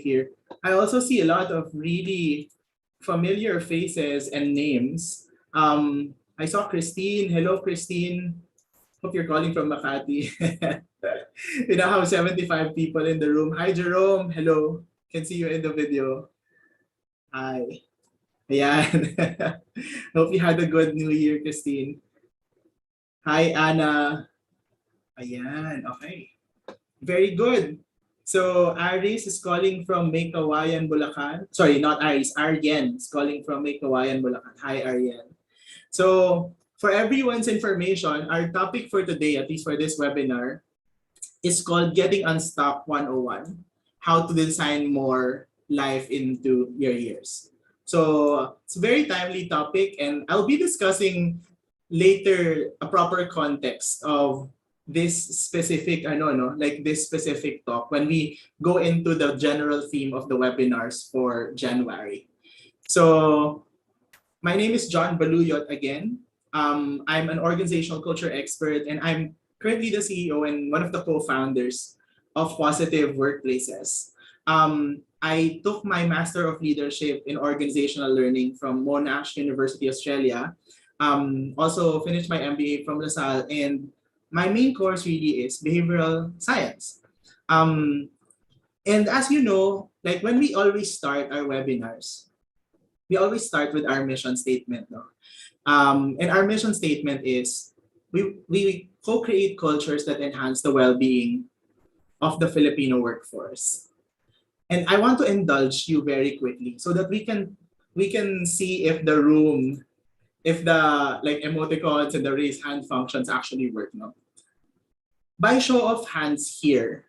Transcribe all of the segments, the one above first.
here. I also see a lot of really familiar faces and names. I saw Christine. Hello, Christine. Hope you're calling from Makati. We now have 75 people in the room. Hi, Jerome. Hello. Can see you in the video. Hi. Ayan. Hope you had a good New Year, Christine. Hi, Anna. Ayan. Okay. Very good. So Aris is calling from Maykawayan, Bulacan. Sorry, not Aris. Arjen is calling from Maykawayan, Bulacan. Hi, Arjen. So for everyone's information, our topic for today, at least for this webinar, is called Getting Unstuck 101, how to design more life into your years. So it's a very timely topic, and I'll be discussing later a proper context of this specific, this specific talk when we go into the general theme of the webinars for January. So my name is John Baluyot again. I'm an organizational culture expert, and I'm currently the CEO and one of the co-founders of Positive Workplaces. I took my Master of Leadership in Organizational Learning from Monash University, Australia. Also finished my MBA from LaSalle, and my main course really is behavioral science. And as you know, like when we always start our webinars, we always start with our mission statement. No? And our mission statement is we co-create cultures that enhance the well-being of the Filipino workforce. And I want to indulge you very quickly so that we can see if the room, if the like emoticons and the raise hand functions actually work. No? By show of hands here,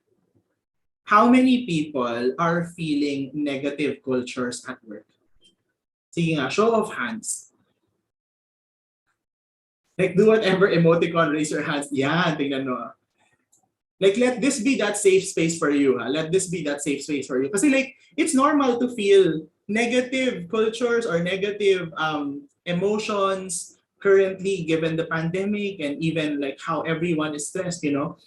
how many people are feeling negative cultures at work? Sige nga, show of hands. Like do whatever emoticon, raise your hands. Yan, tingnan mo. Like let this be that safe space for you. Ha? Let this be that safe space for you. Kasi like it's normal to feel negative cultures or negative emotions currently given the pandemic and even like how everyone is stressed, you know.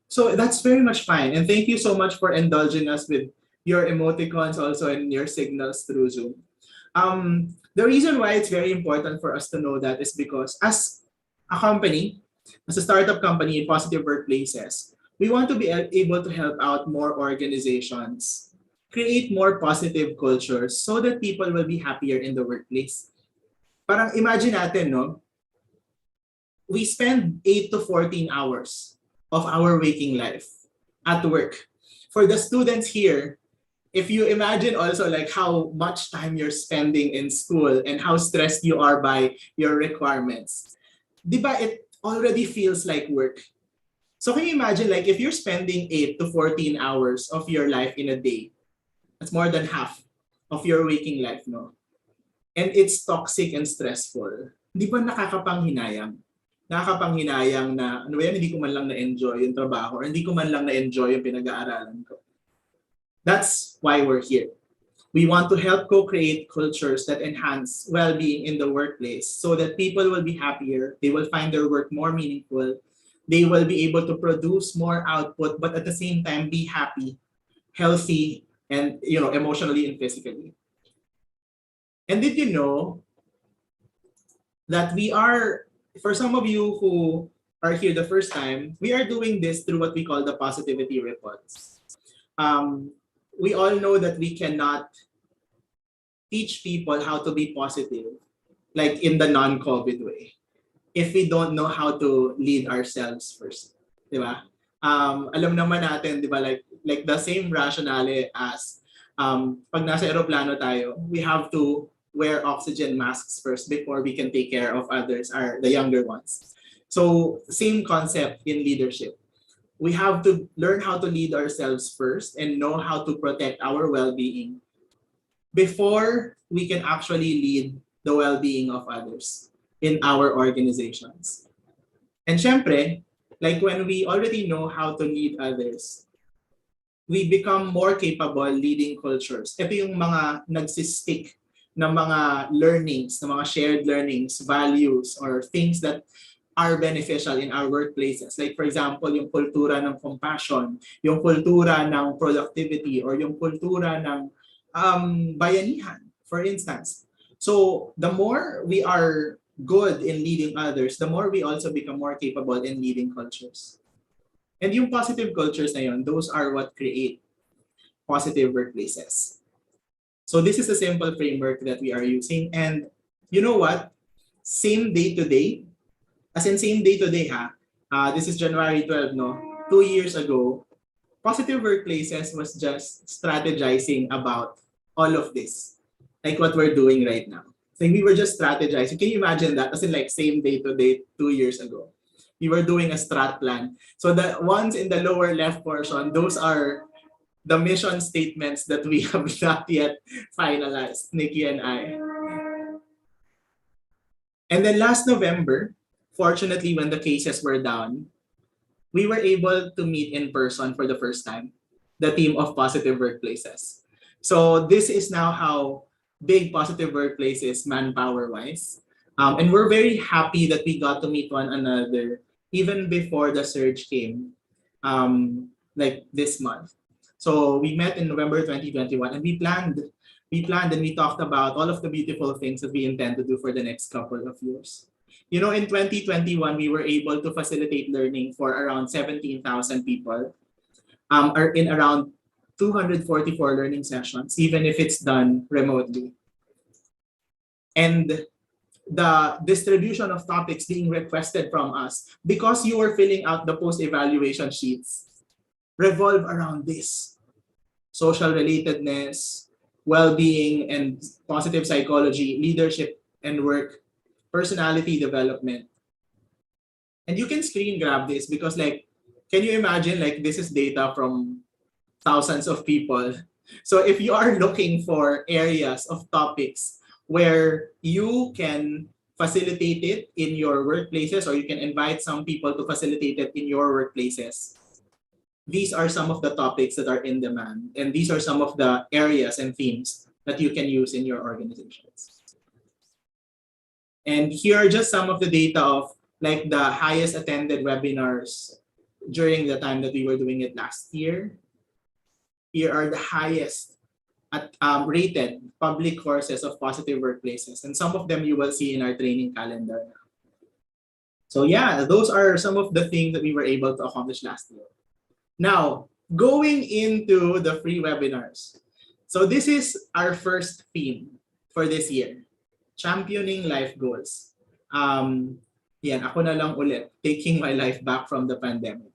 So that's very much fine. And thank you so much for indulging us with your emoticons also and your signals through Zoom. The reason why it's very important for us to know that is because as a company, as a startup company in Positive Workplaces, we want to be able to help out more organizations, create more positive cultures so that people will be happier in the workplace. Parang imagine natin, no? We spend 8 to 14 hours of our waking life at work. For the students here, if you imagine also like how much time you're spending in school and how stressed you are by your requirements, di ba it already feels like work. So can you imagine like if you're spending 8 to 14 hours of your life in a day, that's more than half of your waking life, no? And it's toxic and stressful. Di ba nakakapanghinayang? Nakakapanghinayang na ano ba yan, hindi ko man lang na-enjoy yung trabaho or hindi ko man lang na-enjoy yung pinag-aaralan ko. That's why we're here. We want to help co-create cultures that enhance well-being in the workplace so that people will be happier, they will find their work more meaningful, they will be able to produce more output, but at the same time be happy, healthy, and emotionally and physically. And did you know that we are, for some of you who are here the first time, we are doing this through what we call the positivity ripples. We all know that we cannot teach people how to be positive, like in the non-COVID way, if we don't know how to lead ourselves first, di ba? Alam naman natin, di ba, like the same rationale as pag nasa aeroplano tayo, we have to wear oxygen masks first before we can take care of others, the younger ones. So same concept in leadership. We have to learn how to lead ourselves first and know how to protect our well-being before we can actually lead the well-being of others in our organizations. And syempre, like when we already know how to lead others, we become more capable leading cultures. Ito yung mga nagsistick na mga learnings, na mga shared learnings, values, or things that are beneficial in our workplaces. Like for example, yung kultura ng compassion, yung kultura ng productivity, or yung kultura ng bayanihan, for instance. So the more we are good in leading others, the more we also become more capable in leading cultures. And yung positive cultures na yun, those are what create positive workplaces. So this is a simple framework that we are using. And you know what? Same day to day, as in same day to day ha, this is January 12, no? 2 years ago, positive workplaces was just strategizing about all of this. Like what we're doing right now. So we were just strategizing. Can you imagine that? As in like same day to day 2 years ago. We were doing a strat plan. So the ones in the lower left portion, those are the mission statements that we have not yet finalized, Nikki and I. And then last November, fortunately, when the cases were down, we were able to meet in person for the first time, the team of Positive Workplaces. So this is now how big Positive Workplace is manpower-wise. And we're very happy that we got to meet one another even before the surge came, like this month. So we met in November 2021 and we planned and we talked about all of the beautiful things that we intend to do for the next couple of years. You know, in 2021, we were able to facilitate learning for around 17,000 people, or in around 244 learning sessions, even if it's done remotely. And the distribution of topics being requested from us, because you were filling out the post-evaluation sheets, revolve around this: social relatedness, well-being and positive psychology, leadership and work, personality development. And you can screen grab this because like, can you imagine like this is data from thousands of people. So if you are looking for areas of topics where you can facilitate it in your workplaces, or you can invite some people to facilitate it in your workplaces, these are some of the topics that are in demand. And these are some of the areas and themes that you can use in your organizations. And here are just some of the data of like the highest attended webinars during the time that we were doing it last year. Here are the highest rated public courses of Positive Workplaces. And some of them you will see in our training calendar. So yeah, those are some of the things that we were able to accomplish last year. Now, going into the free webinars. So this is our first theme for this year: championing life goals. Yan, ako na lang ulit, taking my life back from the pandemic.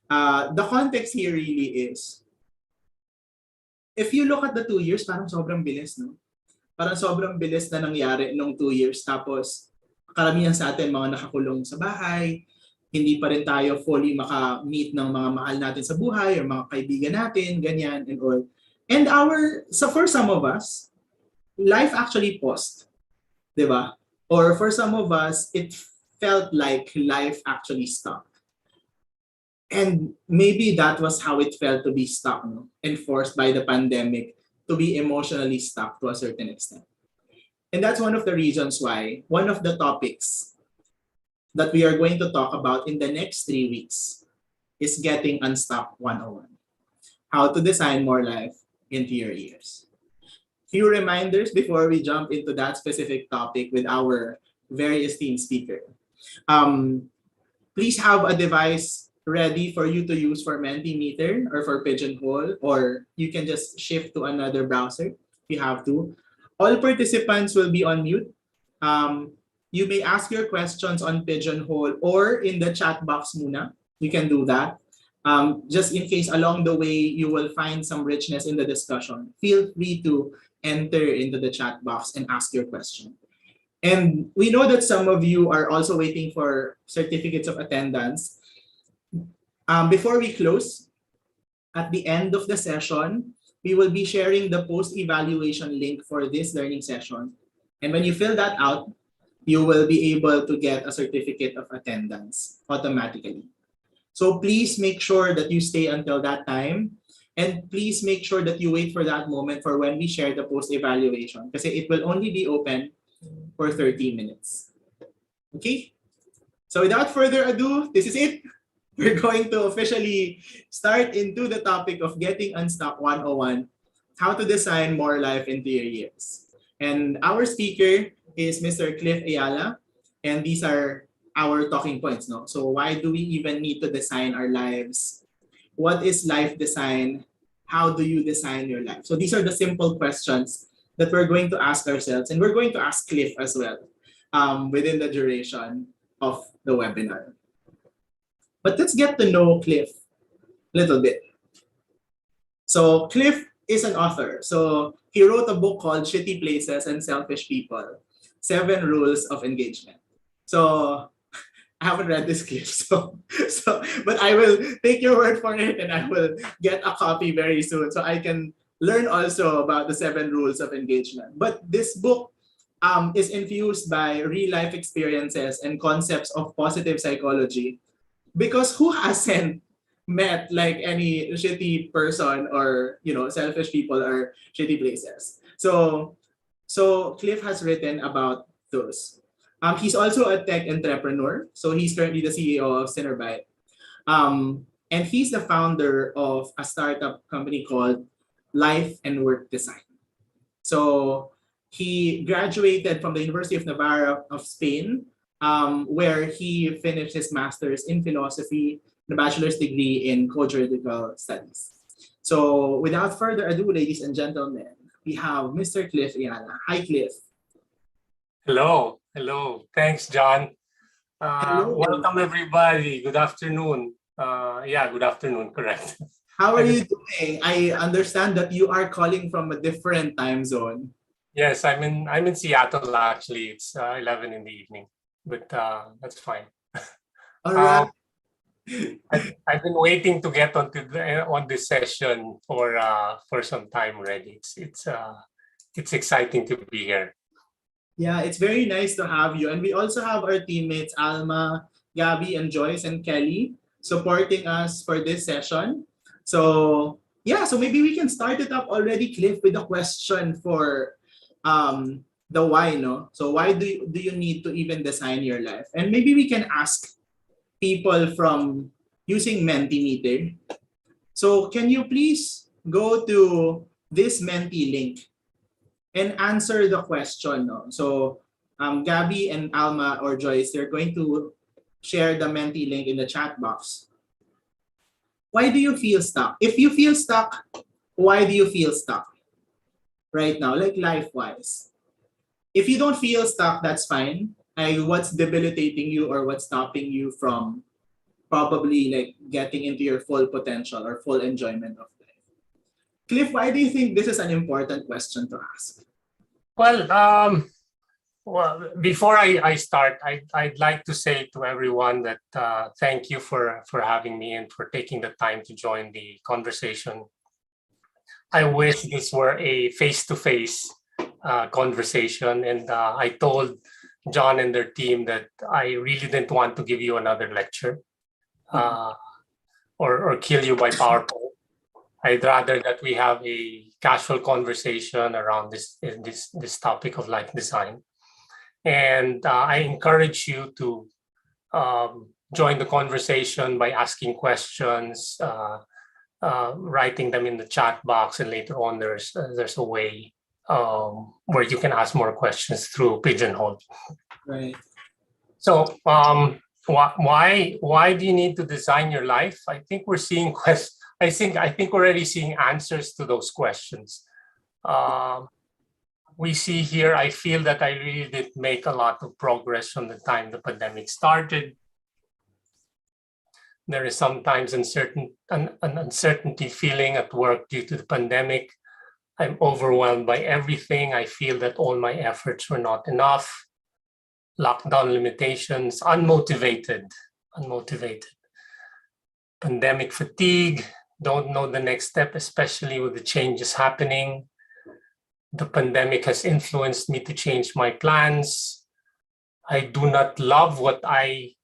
The context here really is, if you look at the 2 years, parang sobrang bilis, no? Parang sobrang bilis na nangyari nung 2 years. Tapos, karamihan sa atin mga nakakulong sa bahay, hindi pa rin tayo fully maka-meet ng mga mahal natin sa buhay or mga kaibigan natin, ganyan and all. And for some of us, life actually paused, di ba? Or for some of us, it felt like life actually stopped. And maybe that was how it felt to be stuck, no? Enforced by the pandemic, to be emotionally stuck to a certain extent. And that's one of the reasons why one of the topics that we are going to talk about in the next 3 weeks is getting Unstuck 101. How to design more life into your years. Few reminders before we jump into that specific topic with our very esteemed speaker. Please have a device ready for you to use for Mentimeter or for Pigeonhole, or you can just shift to another browser if you have to. All participants will be on mute. You may ask your questions on Pigeonhole or in the chat box muna. You can do that. Just in case along the way you will find some richness in the discussion, feel free to enter into the chat box and ask your question. And we know that some of you are also waiting for certificates of attendance. Before we close, at the end of the session, we will be sharing the post-evaluation link for this learning session. And when you fill that out, you will be able to get a certificate of attendance automatically. So please make sure that you stay until that time. And please make sure that you wait for that moment for when we share the post-evaluation, because it will only be open for 30 minutes. Okay? So without further ado, this is it. We're going to officially start into the topic of getting unstuck 101, how to design more life into your years. And our speaker is Mr. Cliff Ayala, and these are our talking points. No? So why do we even need to design our lives? What is life design? How do you design your life? So these are the simple questions that we're going to ask ourselves, and we're going to ask Cliff as well within the duration of the webinar. But let's get to know Cliff a little bit. So Cliff is an author. So he wrote a book called Shitty Places and Selfish People, 7 Rules of Engagement. So I haven't read this, Cliff, but I will take your word for it, and I will get a copy very soon so I can learn also about the 7 rules of engagement. But this book is infused by real life experiences and concepts of positive psychology, because who hasn't met like any shitty person, or selfish people or shitty places. So Cliff has written about those. He's also a tech entrepreneur. So he's currently the CEO of Cinnerbite. And he's the founder of a startup company called Life and Work Design. So he graduated from the University of Navarra of Spain, where he finished his master's in philosophy and a bachelor's degree in co-juridical studies. So without further ado, ladies and gentlemen, we have Mr. Cliff Ayala. Hi, Cliff. Hello. Hello. Thanks, John. Hello. Welcome, everybody. Good afternoon. Good afternoon. Correct. How are you doing? I understand that you are calling from a different time zone. Yes, I'm in Seattle actually. It's 11 in the evening, but that's fine. All right. I've been waiting to get on this session for some time already. It's exciting to be here. Yeah, it's very nice to have you. And we also have our teammates, Alma, Gabby, and Joyce, and Kelly supporting us for this session. So so maybe we can start it up already, Cliff, with a question for the why, no? So why do you need to even design your life? And maybe we can ask people from using Mentimeter. So can you please go to this Menti link and answer the question, no? So Gabby and Alma or Joyce, they're going to share the Menti link in the chat box. Why do you feel stuck? If you feel stuck, why do you feel stuck right now, like life-wise? If you don't feel stuck, that's fine. What's debilitating you or what's stopping you from probably like getting into your full potential or full enjoyment of life? Cliff, why do you think this is an important question to ask? Well, before I start, I'd like to say to everyone that thank you for having me and for taking the time to join the conversation. I wish this were a face-to-face conversation, and I told John and their team that I really didn't want to give you another lecture or kill you by PowerPoint. I'd rather that we have a casual conversation around this topic of life design. And I encourage you to join the conversation by asking questions, writing them in the chat box, and later on there's a way where you can ask more questions through Pigeonhole. Right. So why do you need to design your life? I think we're seeing I think we're already seeing answers to those questions. We see here, I feel that I really did make a lot of progress from the time the pandemic started. There is sometimes an uncertainty feeling at work due to the pandemic. I'm overwhelmed by everything. I feel that all my efforts were not enough. Lockdown limitations, unmotivated. Pandemic fatigue, don't know the next step, especially with the changes happening. The pandemic has influenced me to change my plans. I do not love what I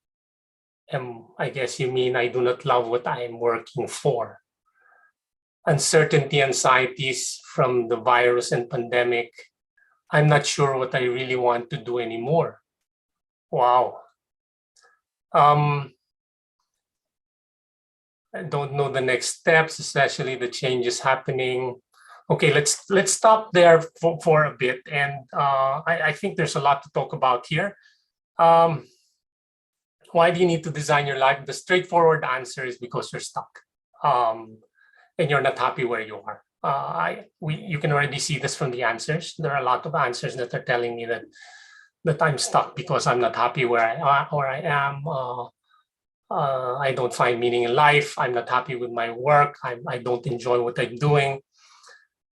am. I guess you mean I do not love what I am working for. Uncertainty, anxieties from the virus and pandemic. I'm not sure what I really want to do anymore. Wow. I don't know the next steps, especially the changes happening. Okay, let's stop there for a bit. And I think there's a lot to talk about here. Why do you need to design your life? The straightforward answer is because you're stuck, and you're not happy where you are. You can already see this from the answers. There are a lot of answers that are telling me that I'm stuck because I'm not happy where I am. I don't find meaning in life. I'm not happy with my work. I don't enjoy what I'm doing.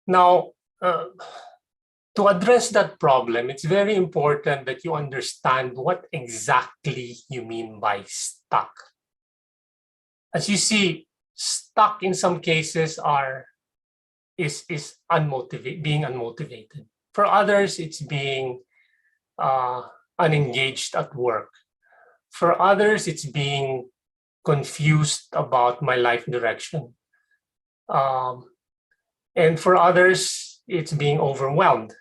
Now, to address that problem, it's very important that you understand what exactly you mean by stuck. As you see, stuck in some cases is being unmotivated. For others, it's being unengaged at work. For others, it's being confused about my life direction. And for others, it's being overwhelmed.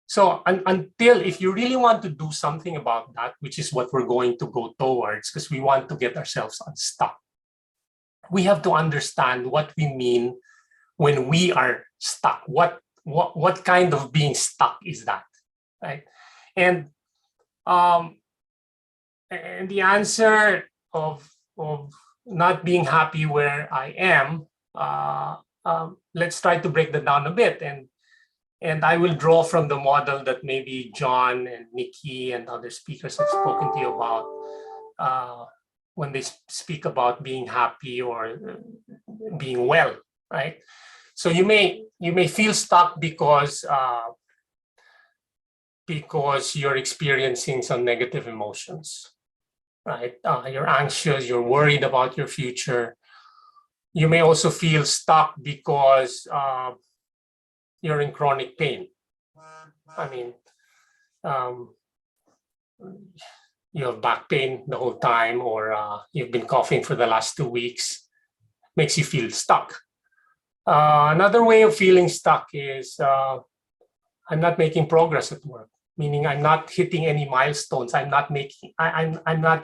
So until, if you really want to do something about that, which is what we're going to go towards, because we want to get ourselves unstuck, we have to understand what we mean when we are stuck. What kind of being stuck is that, right? And the answer of not being happy where I am, let's try to break that down a bit. And I will draw from the model that maybe John and Nikki and other speakers have spoken to you about when they speak about being happy or being well, right? So you may feel stuck because you're experiencing some negative emotions, right? You're anxious, you're worried about your future. You may also feel stuck because you're in chronic pain. I mean, you have back pain the whole time, or you've been coughing for the last 2 weeks, makes you feel stuck. Another way of feeling stuck is I'm not making progress at work, meaning I'm not hitting any milestones. I'm not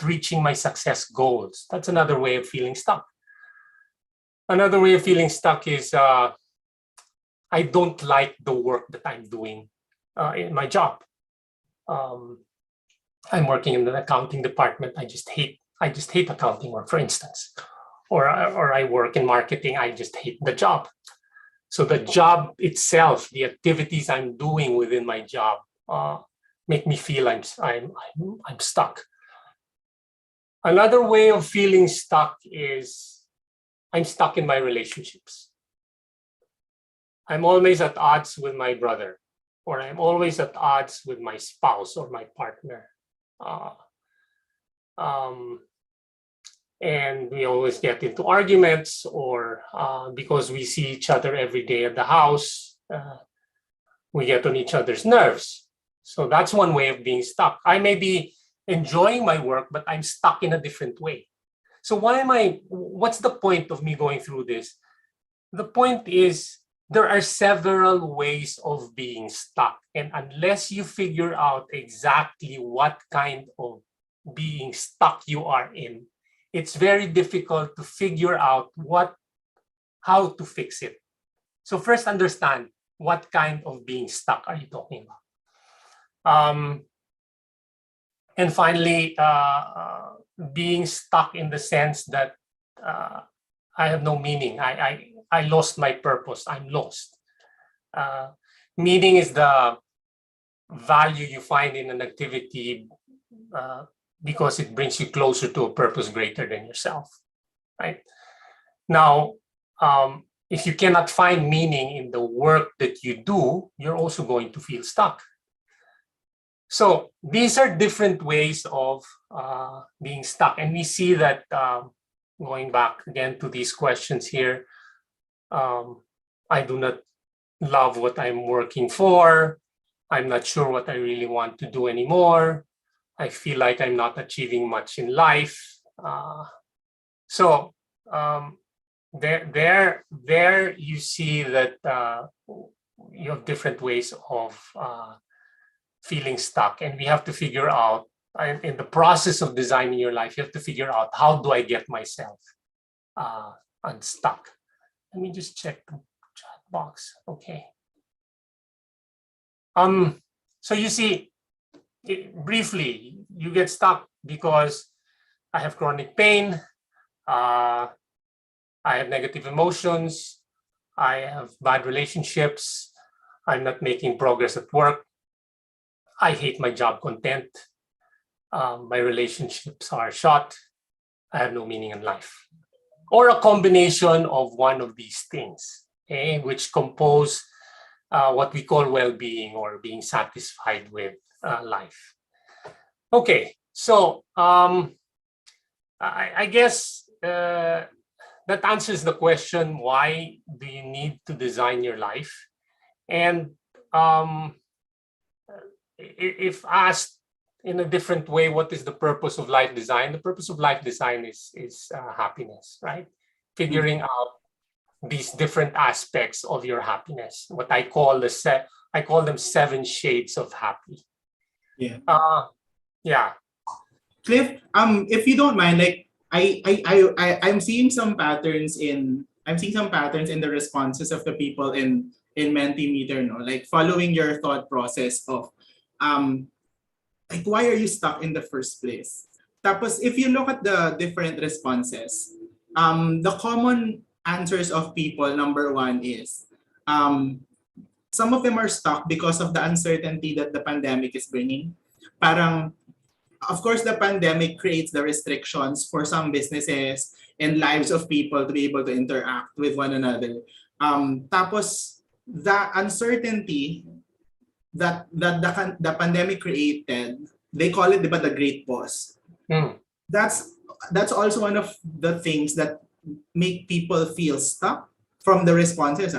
reaching my success goals. That's another way of feeling stuck. Another way of feeling stuck is I don't like the work that I'm doing in my job. I'm working in the accounting department. I just hate accounting work, for instance, or I work in marketing. I just hate the job. So the job itself, the activities I'm doing within my job, make me feel I'm stuck. Another way of feeling stuck is I'm stuck in my relationships. I'm always at odds with my brother, or I'm always at odds with my spouse or my partner. And we always get into arguments, or because we see each other every day at the house, we get on each other's nerves. So that's one way of being stuck. I may be enjoying my work, but I'm stuck in a different way. So what's the point of me going through this? The point is, there are several ways of being stuck. And unless you figure out exactly what kind of being stuck you are in, it's very difficult to figure out how to fix it. So first, understand what kind of being stuck are you talking about. And finally, being stuck in the sense that I have no meaning. I lost my purpose. I'm lost. Meaning is the value you find in an activity because it brings you closer to a purpose greater than yourself, right? Now, if you cannot find meaning in the work that you do, you're also going to feel stuck. So these are different ways of being stuck. And we see that going back again to these questions here, I do not love what I'm working for. I'm not sure what I really want to do anymore. I feel like I'm not achieving much in life. So there you see that you have different ways of feeling stuck, and we have to figure out in the process of designing your life, you have to figure out, how do I get myself unstuck? Let me just check the chat box. Okay. So you see, briefly, you get stuck because I have chronic pain, I have negative emotions, I have bad relationships, I'm not making progress at work, I hate my job content, my relationships are short, I have no meaning in life. Or a combination of one of these things, okay, which compose what we call well-being or being satisfied with life. Okay, so I guess that answers the question, why do you need to design your life? And if asked in a different way, what is the purpose of life design? The purpose of life design is happiness, right? Figuring out these different aspects of your happiness. What I call I call them 7 shades of happy. Yeah. Yeah. Cliff, if you don't mind, like I'm seeing some patterns in the responses of the people in Mentimeter, no? Like following your thought process of like, why are you stuck in the first place? Tapos if you look at the different responses, the common answers of people, number one is some of them are stuck because of the uncertainty that the pandemic is bringing. Parang, of course, the pandemic creates the restrictions for some businesses and lives of people to be able to interact with one another. Tapos, the uncertainty that the pandemic created, they call it, diba, the great pause. That's also one of the things that make people feel stuck from the responses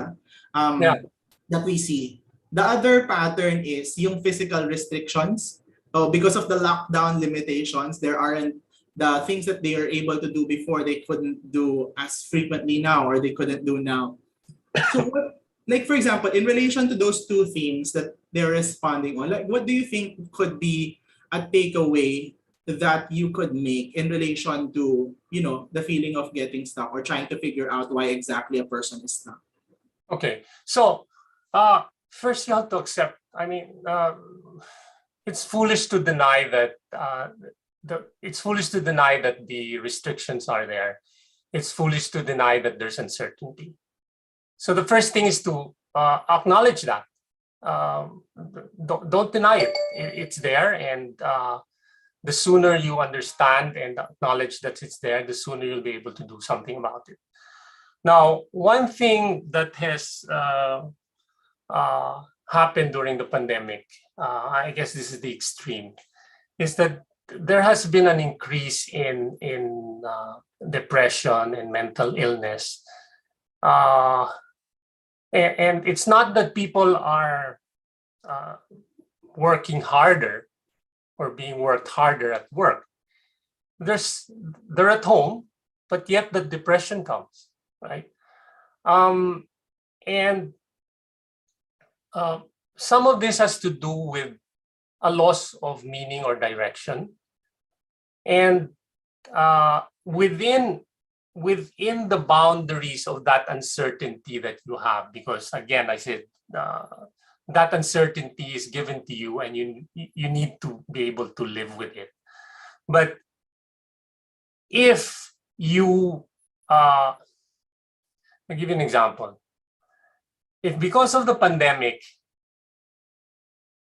that we see. The other pattern is yung physical restrictions. So because of the lockdown limitations, there aren't the things that they are able to do before, they couldn't do as frequently now, or they couldn't do now. So what, like for example, in relation to those two themes that they're responding on, like what do you think could be a takeaway that you could make in relation to, you know, the feeling of getting stuck or trying to figure out why exactly a person is stuck? Okay, so first you have to accept, I mean, it's foolish to deny that the restrictions are there. It's foolish to deny that there's uncertainty. So the first thing is to acknowledge that. Don't deny it. It's there, and the sooner you understand and acknowledge that it's there, the sooner you'll be able to do something about it. Now, one thing that has happened during the pandemic, I guess this is the extreme, is that there has been an increase in depression and mental illness. And it's not that people are working harder or being worked harder at work. They're at home, but yet the depression comes, right? And some of this has to do with a loss of meaning or direction. And within the boundaries of that uncertainty that you have, because again, I said, that uncertainty is given to you and you need to be able to live with it. But if you, I'll give you an example. If because of the pandemic,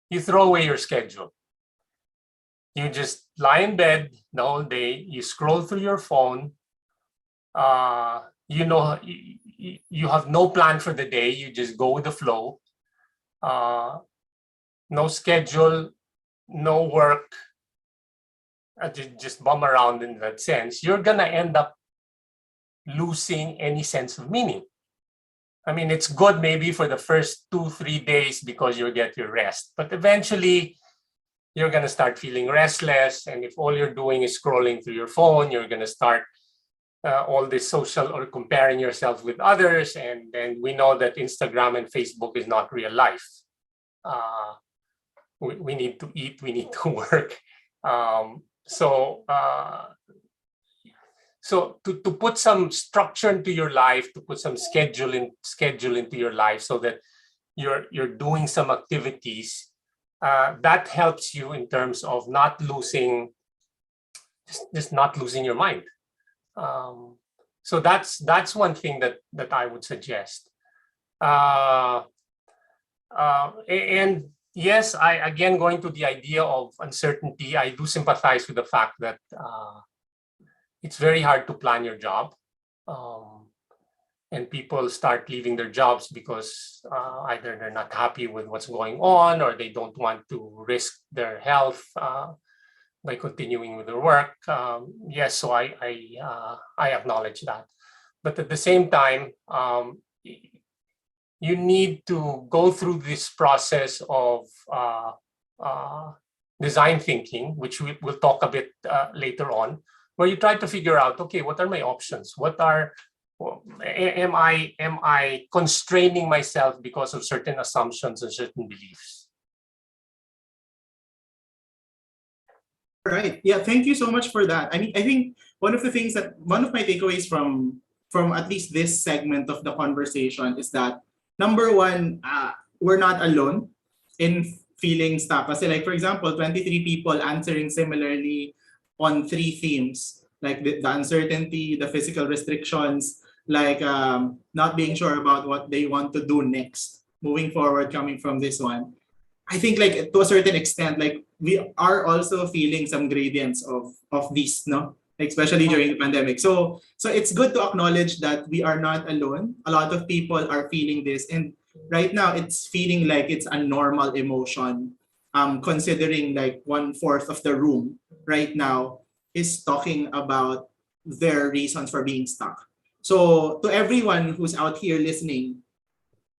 you throw away your schedule, you just lie in bed the whole day, you scroll through your phone, you know, you have no plan for the day, you just go with the flow, no schedule, no work, just bum around in that sense, you're gonna end up losing any sense of meaning. I mean, it's good maybe for the first 2-3 days because you get your rest, but eventually you're gonna start feeling restless, and if all you're doing is scrolling through your phone, you're gonna start all this social or comparing yourself with others, and then we know that Instagram and Facebook is not real life. We need to eat, we need to work, So to put some structure into your life, to put some schedule into your life, so that you're doing some activities that helps you in terms of not losing, just not losing your mind. So that's one thing that I would suggest. And yes, I again, going to the idea of uncertainty, I do sympathize with the fact that it's very hard to plan your job. And people start leaving their jobs because either they're not happy with what's going on, or they don't want to risk their health by continuing with their work. Yes, so I acknowledge that. But at the same time, you need to go through this process of design thinking, which we'll talk a bit later on, where you try to figure out, okay, what are my options? Am I constraining myself because of certain assumptions and certain beliefs? Right. Yeah. Thank you so much for that. I mean, I think one of my takeaways from at least this segment of the conversation is that, number one, we're not alone in feeling stuck. Kasi like, for example, 23 people answering similarly on 3 themes, like the uncertainty, the physical restrictions, like not being sure about what they want to do next, moving forward, coming from this one. I think like to a certain extent, like we are also feeling some gradients of these, no? Like, especially during the pandemic. So it's good to acknowledge that we are not alone. A lot of people are feeling this, and right now it's feeling like it's a normal emotion. Considering like 1/4 of the room right now is talking about their reasons for being stuck. So to everyone who's out here listening,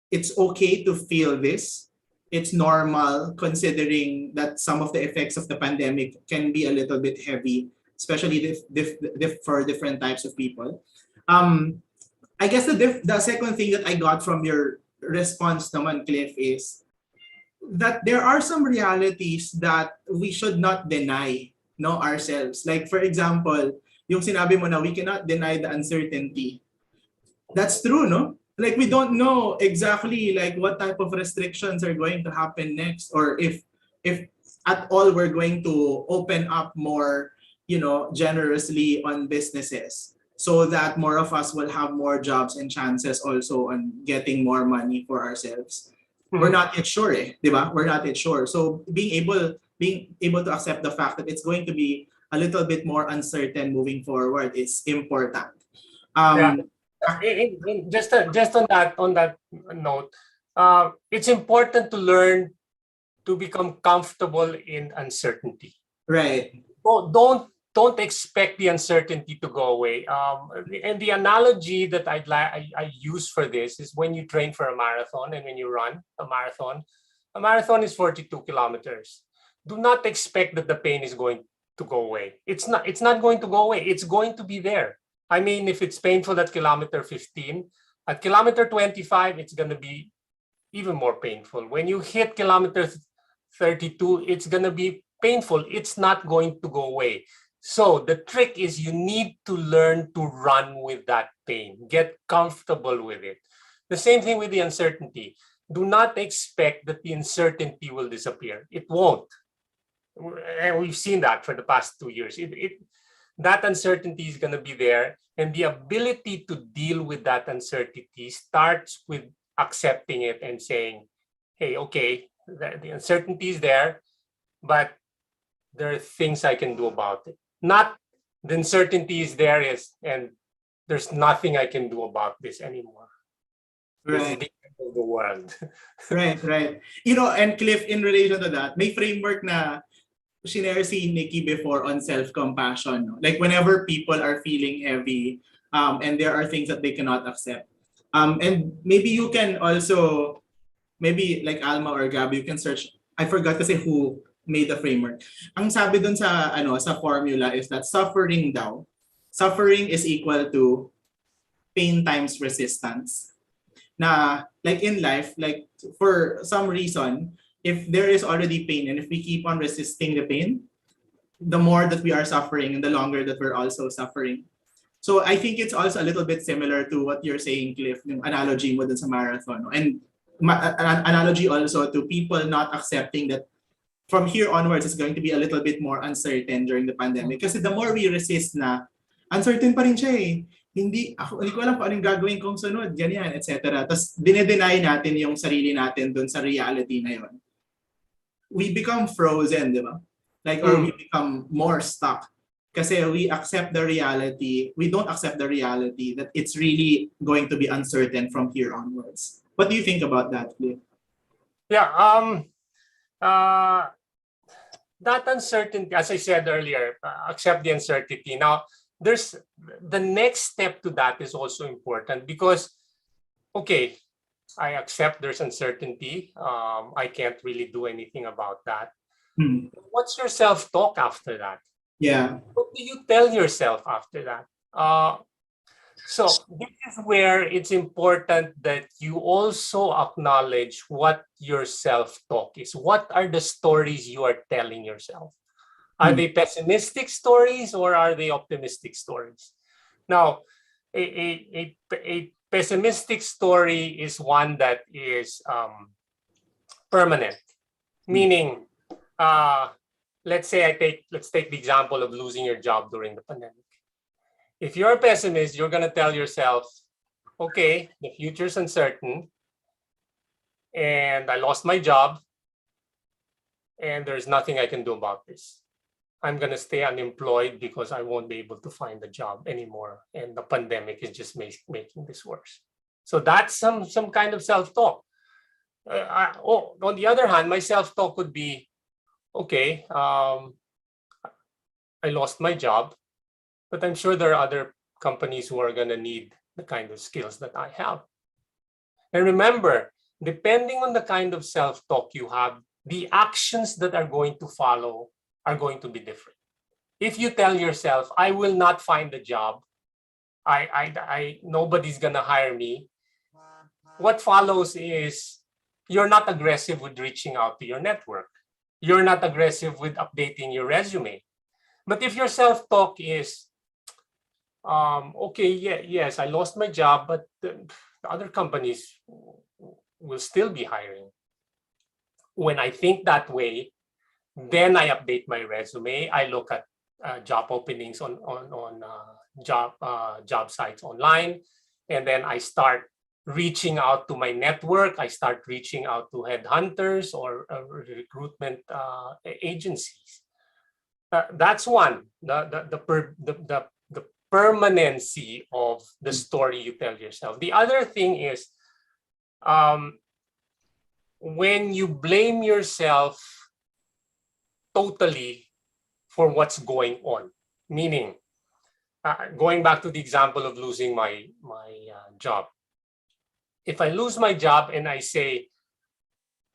it's okay to feel this. It's normal, considering that some of the effects of the pandemic can be a little bit heavy, especially for different types of people. I guess the second thing that I got from your response naman, Cliff, is that there are some realities that we should not deny, no, ourselves. Like, for example, yung sinabi mo na we cannot deny the uncertainty. That's true, no? Like, we don't know exactly like what type of restrictions are going to happen next, or if at all we're going to open up more, generously on businesses, so that more of us will have more jobs and chances also on getting more money for ourselves. We're not yet sure, diba? We're not yet sure. So being able to accept the fact that it's going to be a little bit more uncertain moving forward is important. Yeah. Just on that note, it's important to learn to become comfortable in uncertainty. Right. Don't expect the uncertainty to go away. And the analogy that I use for this is when you train for a marathon and when you run a marathon. A marathon is 42 kilometers. Do not expect that the pain is going to go away. It's not going to go away. It's going to be there. I mean, if it's painful at kilometer 15, at kilometer 25, it's going to be even more painful. When you hit kilometer 32, it's going to be painful. It's not going to go away. So the trick is you need to learn to run with that pain. Get comfortable with it. The same thing with the uncertainty. Do not expect that the uncertainty will disappear. It won't. And we've seen that for the past 2 years. That uncertainty is going to be there. And the ability to deal with that uncertainty starts with accepting it and saying, hey, okay, the uncertainty is there, but there are things I can do about it. Not the uncertainty is there and there's nothing I can do about this anymore. Right. This is the end of the world. Right. And Cliff, in relation to that, may framework na shinare si Nikki before on self-compassion. No? Like, whenever people are feeling heavy, and there are things that they cannot accept. And maybe you can also, maybe like Alma or Gabby, you can search. I forgot kasi who made the framework. Ang sabi dun sa formula is that suffering is equal to pain times resistance. Na like in life, like for some reason, if there is already pain and if we keep on resisting the pain, the more that we are suffering and the longer that we're also suffering. So I think it's also a little bit similar to what you're saying, Cliff, yung analogy mo dun sa marathon. And an analogy also to people not accepting that from here onwards it's going to be a little bit more uncertain during the pandemic. Kasi the more we resist na, uncertain pa rin siya eh. Hindi ko alam kung anong gagawin kong sunod, ganyan, etc. Tapos dinedenay natin yung sarili natin dun sa reality na yun. We become frozen, di ba? Like, or we become more stuck. Kasi we accept the reality, we don't accept the reality that it's really going to be uncertain from here onwards. What do you think about that, Cliff? Yeah, that uncertainty, as I said earlier, accept the uncertainty. Now, there's the next step to that is also important because, okay, I accept there's uncertainty. I can't really do anything about that. What's your self-talk after that? Yeah. What do you tell yourself after that? So this is where it's important that you also acknowledge what your self-talk is. What are the stories you are telling yourself? Are they pessimistic stories or are they optimistic stories? Now, a pessimistic story is one that is permanent, meaning, let's take the example of losing your job during the pandemic. If you're a pessimist, you're going to tell yourself, okay, the future's uncertain and I lost my job and there's nothing I can do about this. I'm going to stay unemployed because I won't be able to find a job anymore. And the pandemic is just making this worse. So that's some kind of self-talk. On the other hand, my self-talk would be, okay, I lost my job, but I'm sure there are other companies who are going to need the kind of skills that I have. And remember, depending on the kind of self-talk you have, the actions that are going to follow are going to be different. If you tell yourself, I will not find a job, nobody's going to hire me, what follows is you're not aggressive with reaching out to your network. You're not aggressive with updating your resume. But if your self-talk is, okay, yes, I lost my job, but the other companies will still be hiring. When I think that way, then I update my resume. I look at job openings on job sites online, and then I start reaching out to my network. I start reaching out to headhunters or recruitment agencies. That's one. The permanency of the story you tell yourself. The other thing is, when you blame yourself totally for what's going on, meaning, going back to the example of losing my job. If I lose my job and I say,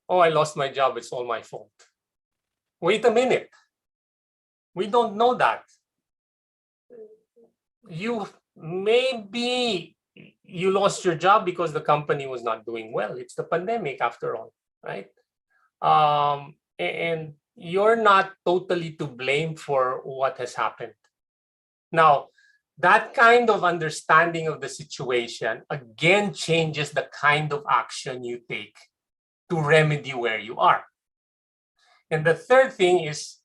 oh, I lost my job, it's all my fault. Wait a minute. We don't know that. Maybe you lost your job because the company was not doing well. It's the pandemic after all, right? And you're not totally to blame for what has happened. Now, that kind of understanding of the situation again changes the kind of action you take to remedy where you are. And the third thing is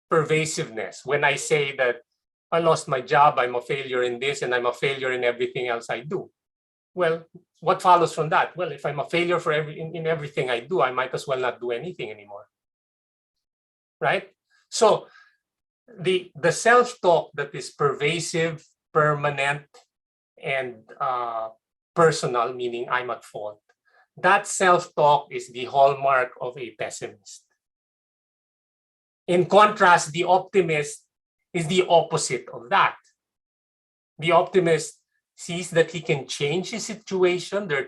pervasiveness. When I say that I lost my job, I'm a failure in this, and I'm a failure in everything else I do. Well, what follows from that? Well, if I'm a failure in everything I do, I might as well not do anything anymore. Right? So the self-talk that is pervasive, permanent, and personal, meaning I'm at fault, that self-talk is the hallmark of a pessimist. In contrast, the optimist is the opposite of that. The optimist sees that he can change his situation. There are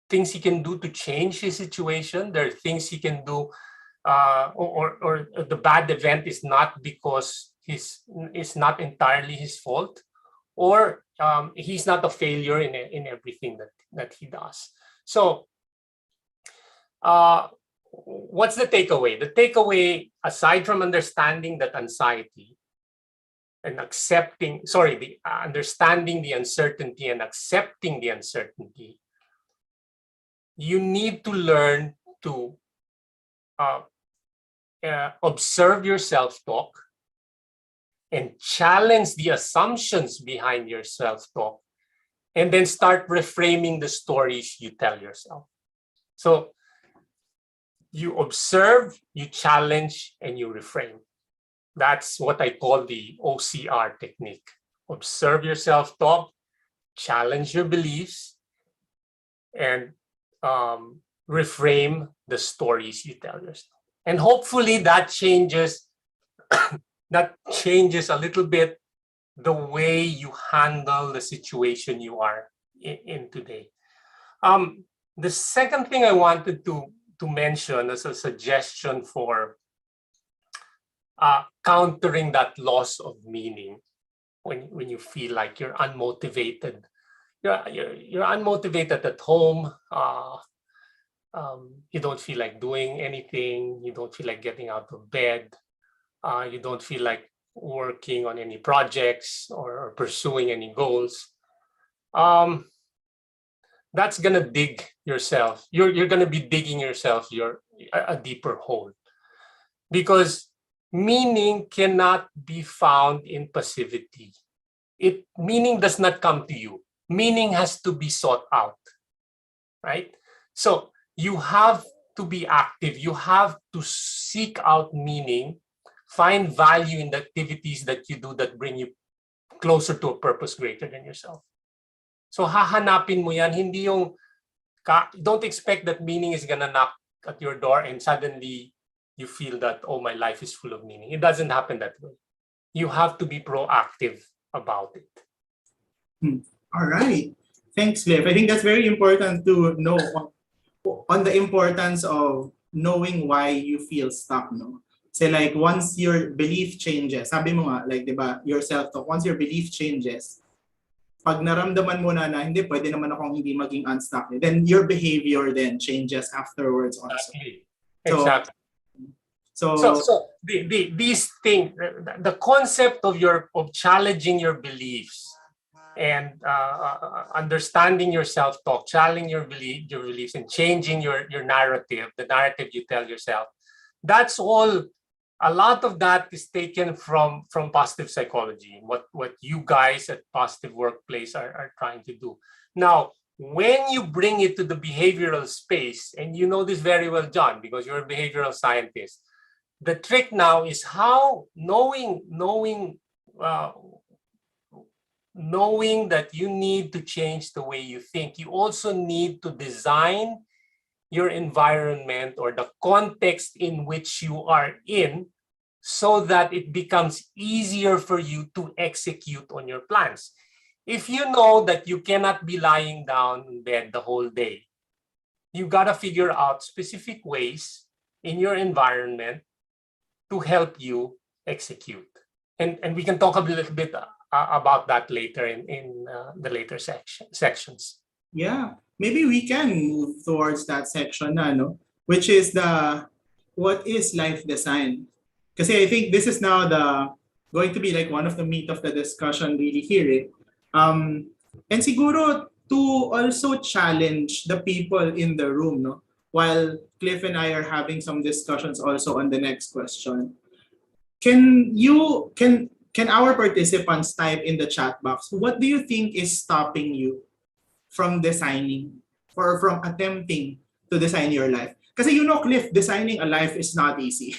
things he can do to change his situation. There are things he can do, or the bad event is not because it's not entirely his fault, or he's not a failure in everything that he does. So what's the takeaway? The takeaway, aside from understanding that anxiety and understanding the uncertainty and accepting the uncertainty, you need to learn to observe your self-talk and challenge the assumptions behind your self-talk, and then start reframing the stories you tell yourself. So you observe, you challenge, and you reframe. That's what I call the OCR technique. Observe your self-talk, challenge your beliefs, and reframe the stories you tell yourself. And hopefully that changes a little bit the way you handle the situation you are in today. The second thing I wanted to mention as a suggestion for countering that loss of meaning when you feel like you're unmotivated. You're unmotivated at home. You don't feel like doing anything. You don't feel like getting out of bed. You don't feel like working on any projects or pursuing any goals. That's gonna dig yourself. You're gonna be digging yourself a deeper hole, because meaning cannot be found in passivity. Meaning does not come to you. Meaning has to be sought out, right? So you have to be active. You have to seek out meaning, find value in the activities that you do that bring you closer to a purpose greater than yourself. So hahanapin mo yan, hindi yung, don't expect that meaning is gonna knock at your door and suddenly you feel that, oh, my life is full of meaning. It doesn't happen that way. You have to be proactive about it. All right. Thanks, Cliff. I think that's very important to know on the importance of knowing why you feel stuck, no? So like once your belief changes, sabi mo nga, like, di ba, your self-talk, once your belief changes, pag naramdaman mo na hindi, pwede naman akong hindi maging unstuck, then your behavior then changes afterwards also. Exactly. So these things, the concept of challenging your beliefs and understanding your self-talk, challenging your beliefs, and changing your narrative, the narrative you tell yourself, that's all. A lot of that is taken from positive psychology, what you guys at Positive Workplace are trying to do. Now, when you bring it to the behavioral space, and you know this very well, John, because you're a behavioral scientist, the trick now is how knowing that you need to change the way you think, you also need to design your environment or the context in which you are in so that it becomes easier for you to execute on your plans. If you know that you cannot be lying down in bed the whole day, you gotta figure out specific ways in your environment to help you execute. And we can talk a little bit about that later in the later sections. Yeah, maybe we can move towards that section na, no? Which is what is life design? Because I think this is now going to be like one of the meat of the discussion really here. And siguro to also challenge the people in the room, no? While Cliff and I are having some discussions also on the next question. Can our participants type in the chat box, what do you think is stopping you from designing or from attempting to design your life? Kasi Cliff, designing a life is not easy.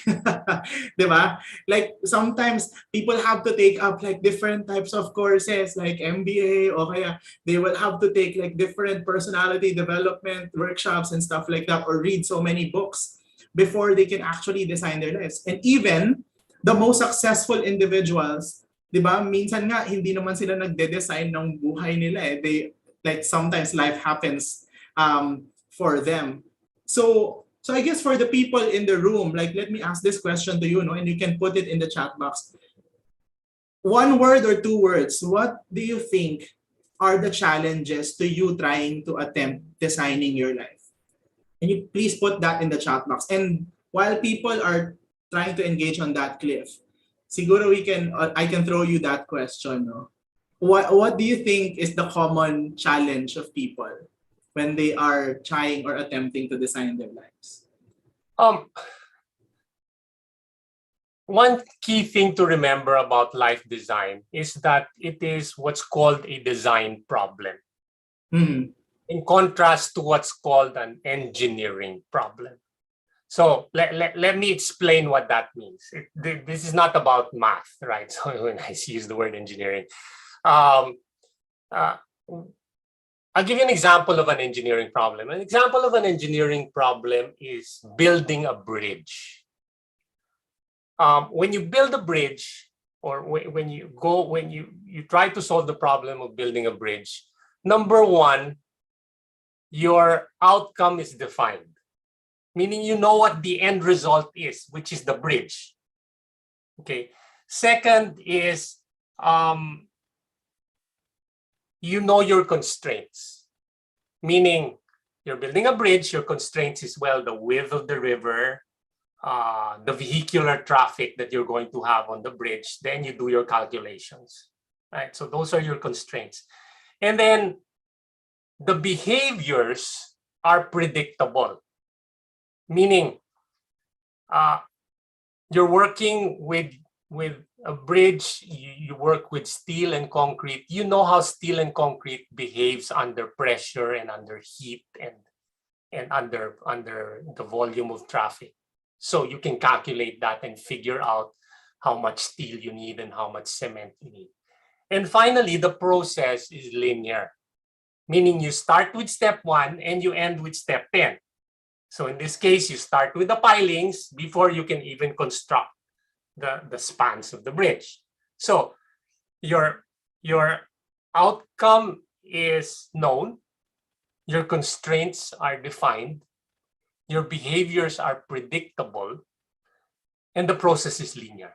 Diba? Like sometimes people have to take up like different types of courses like MBA, or kaya they will have to take like different personality development workshops and stuff like that, or read so many books before they can actually design their lives. And even the most successful individuals, diba, minsan nga hindi naman sila nagde-design ng buhay nila eh. They like sometimes life happens for them. So I guess for the people in the room, like let me ask this question to you, no, and you can put it in the chat box. One word or two words, what do you think are the challenges to you trying to attempt designing your life? And you please put that in the chat box. And while people are trying to engage on that, Cliff, siguro I can throw you that question. No? What do you think is the common challenge of people when they are trying or attempting to design their lives? Um, One key thing to remember about life design is that it is what's called a design problem, Mm-hmm. in contrast to what's called an engineering problem. So let me explain what that means. This is not about math, right? So when I use the word engineering, um, uh, I'll give you an example of an engineering problem. An example of an engineering problem is building a bridge. When you build a bridge, or when you try to solve the problem of building a bridge, number one, your outcome is defined, meaning you know what the end result is, which is the bridge. Okay. Second is you know your constraints, meaning you're building a bridge. Your constraints is, well, the width of the river, the vehicular traffic that you're going to have on the bridge. Then you do your calculations, right? So those are your constraints. And then the behaviors are predictable, meaning you're working with a bridge, you work with steel and concrete. You know how steel and concrete behaves under pressure and under heat and under the volume of traffic. So you can calculate that and figure out how much steel you need and how much cement you need. And finally, the process is linear, meaning you start with step 1 and you end with step 10. So in this case, you start with the pilings before you can even construct the spans of the bridge. So your outcome is known, your constraints are defined, your behaviors are predictable, and the process is linear.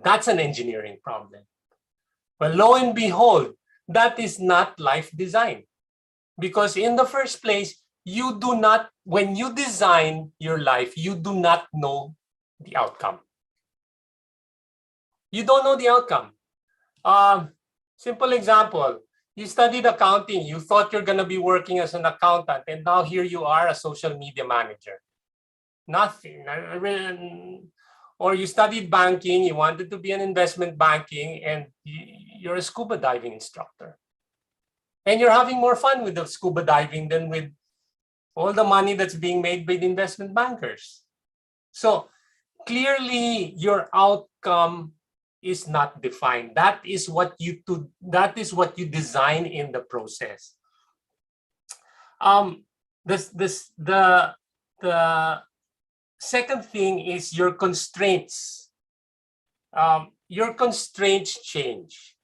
That's an engineering problem. But lo and behold, that is not life design. Because in the first place, you do not, when you design your life, you do not know the outcome. You don't know the outcome. Simple example, you studied accounting, you thought you're going to be working as an accountant, and now here you are, a social media manager. Nothing. Or you studied banking, you wanted to be an investment banking, and you're a scuba diving instructor. And you're having more fun with the scuba diving than with all the money that's being made by the investment bankers. So clearly your outcome is not defined. That is what you design in the process. The second thing is your constraints. Your constraints change.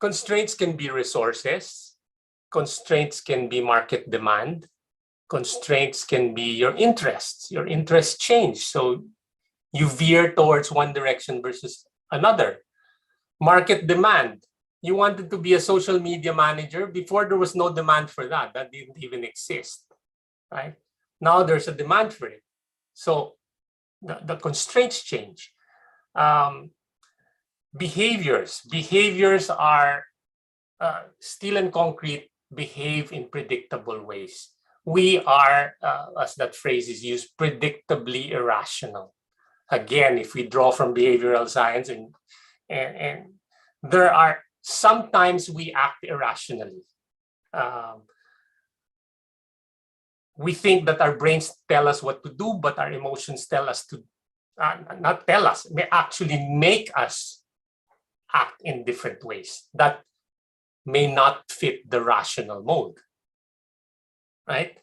Constraints can be resources. Constraints can be market demand. Constraints can be your interests. Your interests change. So you veer towards one direction versus another. Market demand. You wanted to be a social media manager. Before, there was no demand for that. That didn't even exist, right? Now there's a demand for it. So the constraints change. Behaviors are steel and concrete behave in predictable ways. We are, as that phrase is used, predictably irrational. Again, if we draw from behavioral science, and there are sometimes we act irrationally. We think that our brains tell us what to do, but our emotions tell us to, not tell us, they actually make us act in different ways that may not fit the rational mode, right?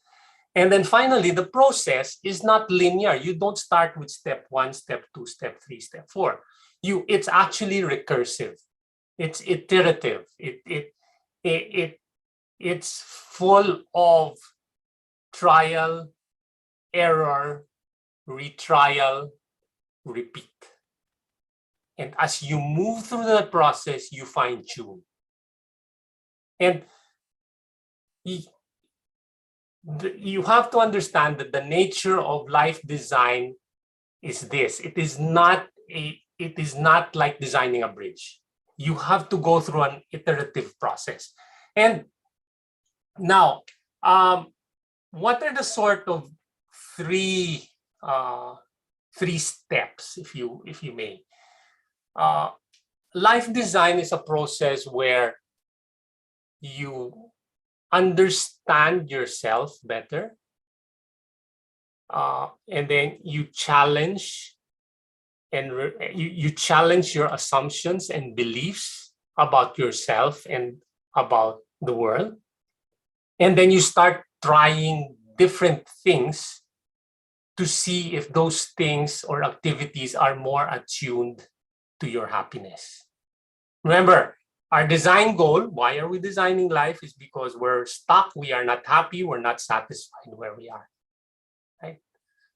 And then finally, the process is not linear. You don't start with step 1, step 2, step 3, step 4. It's actually recursive. It's iterative. It's full of trial, error, retrial, repeat. And as you move through that process, you fine tune. And you have to understand that the nature of life design is this. It is not like designing a bridge. You have to go through an iterative process. And now, what are the sort of three steps, if you may? Life design is a process where you understand yourself better, and then you challenge you challenge your assumptions and beliefs about yourself and about the world, and then you start trying different things to see if those things or activities are more attuned to your happiness. Remember, our design goal, why are we designing life, is because we're stuck, we are not happy, we're not satisfied where we are, right?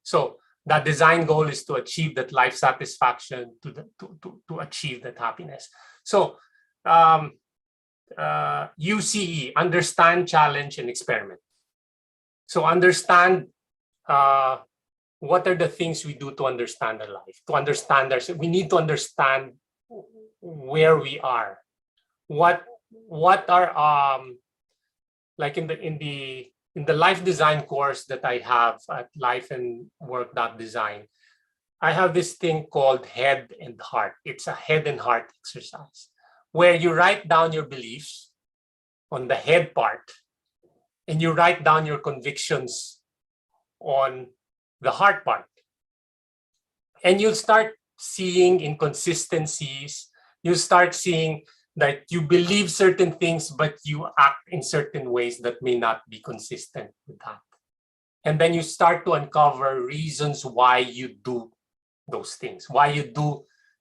So that design goal is to achieve that life satisfaction, to achieve that happiness. So UCE, understand, challenge, and experiment. So understand, what are the things we do to understand our life, to understand ourselves. We need to understand where we are. What are like in the life design course that I have at lifeandwork.design, I have this thing called head and heart. It's a head and heart exercise where you write down your beliefs on the head part and you write down your convictions on the heart part. And you'll start seeing inconsistencies. You start seeing that you believe certain things, but you act in certain ways that may not be consistent with that. And then you start to uncover reasons why you do those things, why you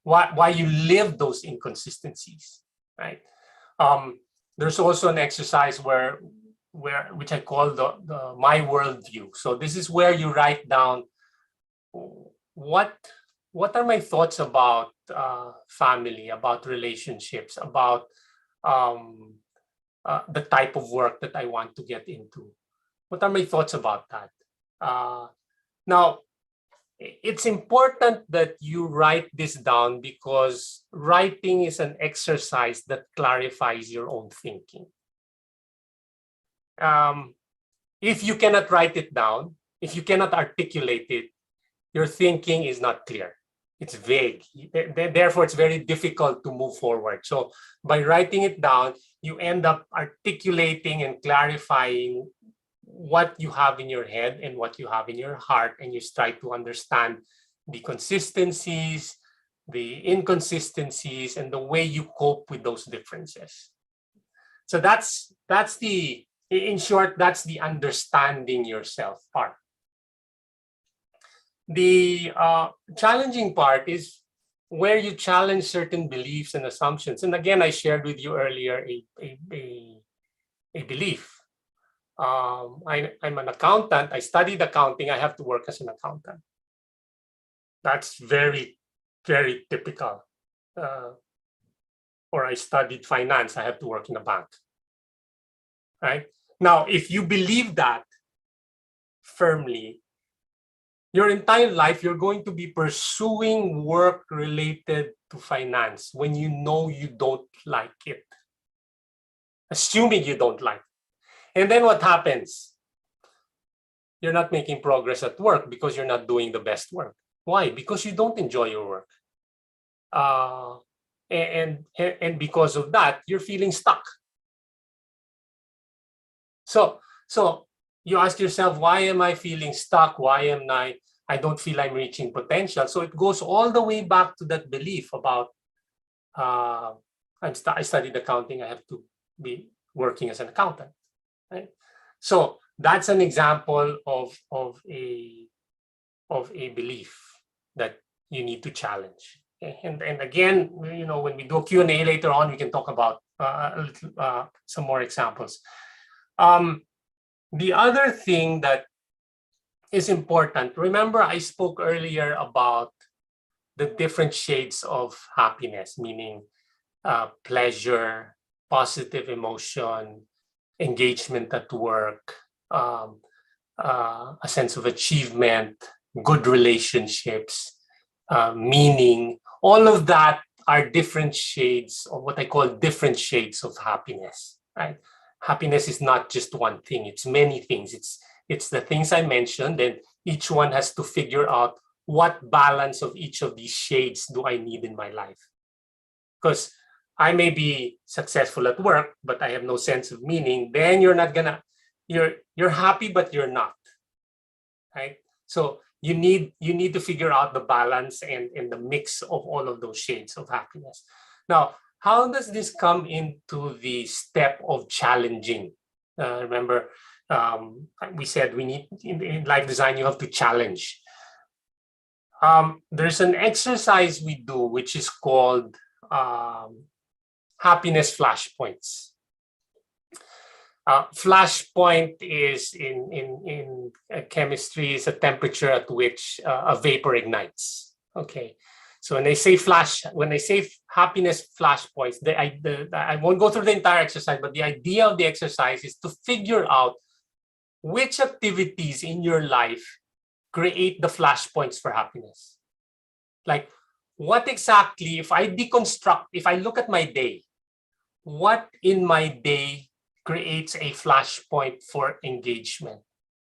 live those inconsistencies, right? There's also an exercise which I call the my worldview. So this is where you write down what are my thoughts about family, about relationships, about the type of work that I want to get into. What are my thoughts about that? Now, it's important that you write this down because writing is an exercise that clarifies your own thinking. If you cannot write it down, if you cannot articulate it, your thinking is not clear. It's vague. Therefore, it's very difficult to move forward. So by writing it down, you end up articulating and clarifying what you have in your head and what you have in your heart, and you try to understand the consistencies, the inconsistencies, and the way you cope with those differences. So that's the, in short, that's the understanding yourself part. The challenging part is where you challenge certain beliefs and assumptions. And again, I shared with you earlier a belief. I'm an accountant. I studied accounting. I have to work as an accountant. That's very, very typical. Or I studied finance. I have to work in a bank. Right? Now, if you believe that firmly, your entire life, you're going to be pursuing work related to finance when you know you don't like it. Assuming you don't like it. And then what happens? You're not making progress at work because you're not doing the best work. Why? Because you don't enjoy your work. And because of that, you're feeling stuck. So you ask yourself, why am I feeling stuck? Why am I don't feel I'm reaching potential? So it goes all the way back to that belief about I studied accounting. I have to be working as an accountant. Right? So that's an example of a belief that you need to challenge. And again, when we do a Q&A later on, we can talk about some more examples. The other thing that is important, remember I spoke earlier about the different shades of happiness, meaning pleasure, positive emotion, engagement at work, a sense of achievement, good relationships, meaning, all of that are different shades of what I call different shades of happiness, right? Happiness is not just one thing, it's many things. It's the things I mentioned, and each one has to figure out what balance of each of these shades do I need in my life. Because I may be successful at work, but I have no sense of meaning, then you're not gonna, you're happy, but you're not, right? So you need to figure out the balance and the mix of all of those shades of happiness. Now, how does this come into the step of challenging? Remember, we said we need, in life design, you have to challenge. There's an exercise we do which is called happiness flashpoints. Flashpoint is in chemistry is a temperature at which a vapor ignites. Okay, so when they say happiness flashpoints, I won't go through the entire exercise, but the idea of the exercise is to figure out which activities in your life create the flashpoints for happiness. Like, what exactly, if I deconstruct, if I look at my day, what in my day creates a flashpoint for engagement?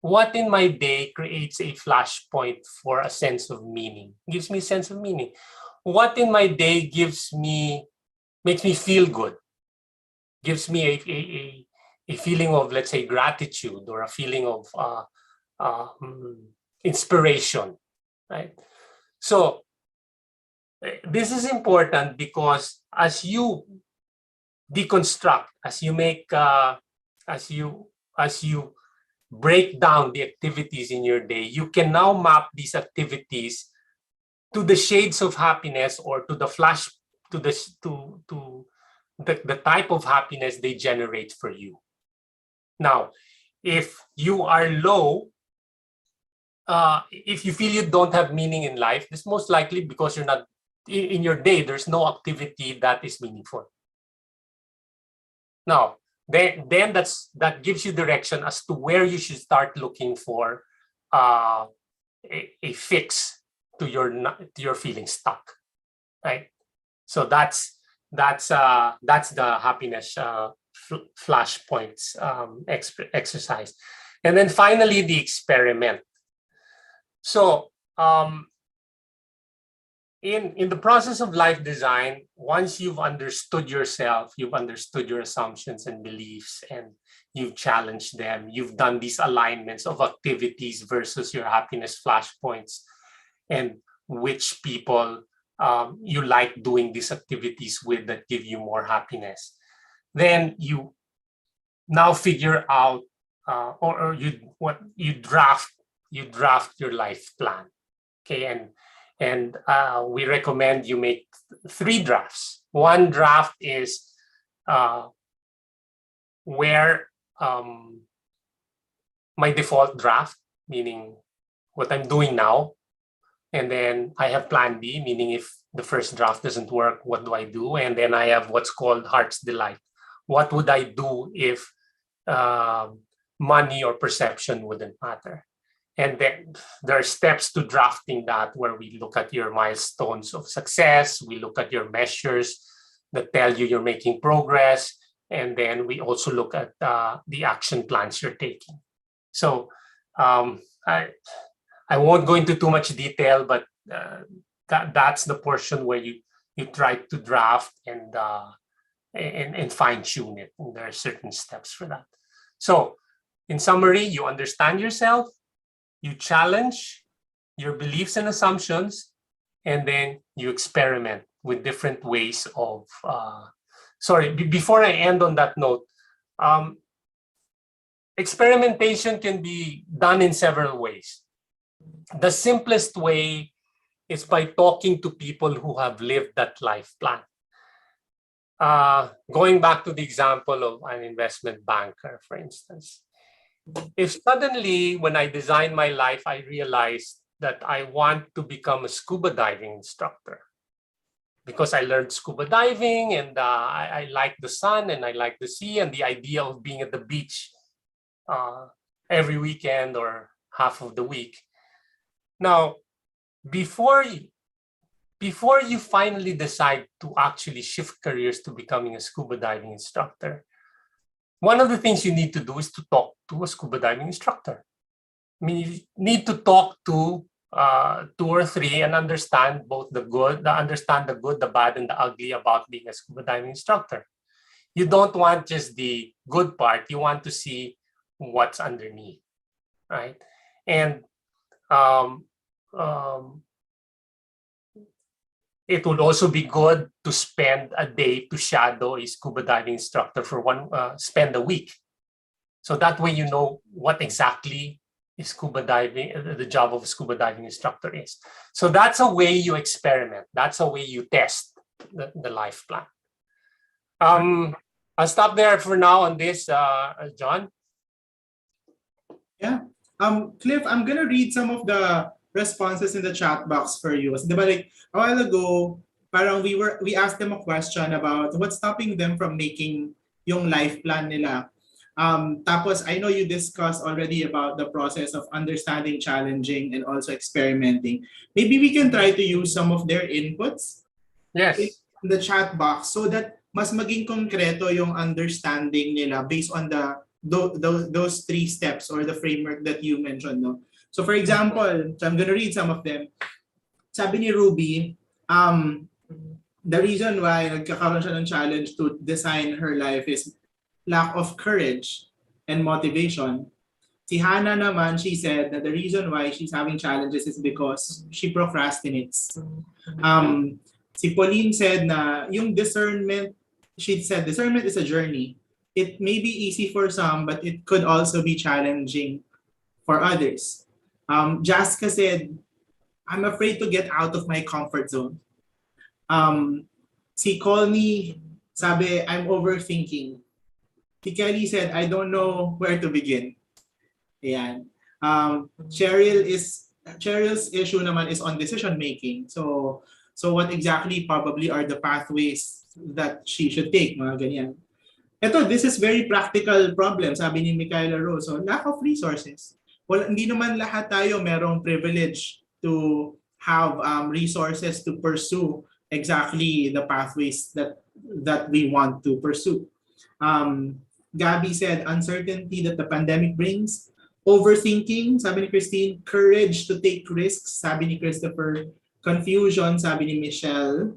What in my day creates a flashpoint for a sense of meaning? Gives me a sense of meaning. What in my day makes me feel good? Gives me a feeling of, let's say, gratitude, or a feeling of inspiration, right? So this is important because as you deconstruct, as you make, as you break down the activities in your day, you can now map these activities to the shades of happiness, or to the flash, to the type of happiness they generate for you. Now, if you are low, if you feel you don't have meaning in life, this most likely because you're not, in your day, there's no activity that is meaningful. Now, then that gives you direction as to where you should start looking for a fix to your feeling stuck, right? So that's the happiness flashpoints exercise. And then finally, the experiment. So in the process of life design, once you've understood yourself, you've understood your assumptions and beliefs, and you've challenged them, you've done these alignments of activities versus your happiness flashpoints, and which people you like doing these activities with that give you more happiness. Then you now figure out, or you draft your life plan. Okay, and we recommend you make 3 drafts. One draft is where my default draft, meaning what I'm doing now, and then I have plan B, meaning if the first draft doesn't work, what do I do? And then I have what's called heart's delight. What would I do if money or perception wouldn't matter? And then there are steps to drafting that, where we look at your milestones of success, we look at your measures that tell you you're making progress, and then we also look at the action plans you're taking. So I won't go into too much detail, but that's the portion where you try to draft and fine tune it. And there are certain steps for that. So in summary, you understand yourself, you challenge your beliefs and assumptions, and then you experiment with different ways of, before I end on that note, experimentation can be done in several ways. The simplest way is by talking to people who have lived that life plan. Going back to the example of an investment banker, for instance, if suddenly when I design my life, I realized that I want to become a scuba diving instructor, because I learned scuba diving, and I like the sun and I like the sea, and the idea of being at the beach every weekend or half of the week. Now, before you finally decide to actually shift careers to becoming a scuba diving instructor, one of the things you need to do is to talk to a scuba diving instructor. I mean, you need to talk to 2 or 3 and understand both the good, the bad, and the ugly about being a scuba diving instructor. You don't want just the good part. You want to see what's underneath, right? And um, um, it would also be good to spend a day to shadow a scuba diving instructor for spend a week. So that way you know what exactly is scuba diving, the job of a scuba diving instructor is. So that's a way you experiment. That's a way you test the life plan. I'll stop there for now on this, John. Yeah. Cliff, I'm gonna read some of the responses in the chat box for you. Kasi diba, like a while ago, parang we asked them a question about what's stopping them from making yung life plan nila. Tapos I know you discussed already about the process of understanding, challenging, and also experimenting. Maybe we can try to use some of their inputs in Yes. the chat box so that mas maging konkreto yung understanding nila based on those 3 steps or the framework that you mentioned. No? So for example, so I'm gonna read some of them. Sabi ni Ruby, the reason why nagkakaroon siya ng challenge to design her life is lack of courage and motivation. Si Hannah naman, she said that the reason why she's having challenges is because she procrastinates. Si Pauline said na yung discernment, she said discernment is a journey. It may be easy for some, but it could also be challenging for others. Jaska said, I'm afraid to get out of my comfort zone. Si Colney, sabi, I'm overthinking. Si Kelly said, I don't know where to begin. Ayan. Cheryl's issue naman is on decision making. So what exactly probably are the pathways that she should take, mga ganyan. Ito, this is very practical problem, sabi ni Michaela Rose. So, lack of resources. Well, hindi naman lahat tayo merong privilege to have resources to pursue exactly the pathways that we want to pursue. Gabby said, uncertainty that the pandemic brings. Overthinking, sabi ni Christine. Courage to take risks, sabi ni Christopher. Confusion, sabi ni Michelle.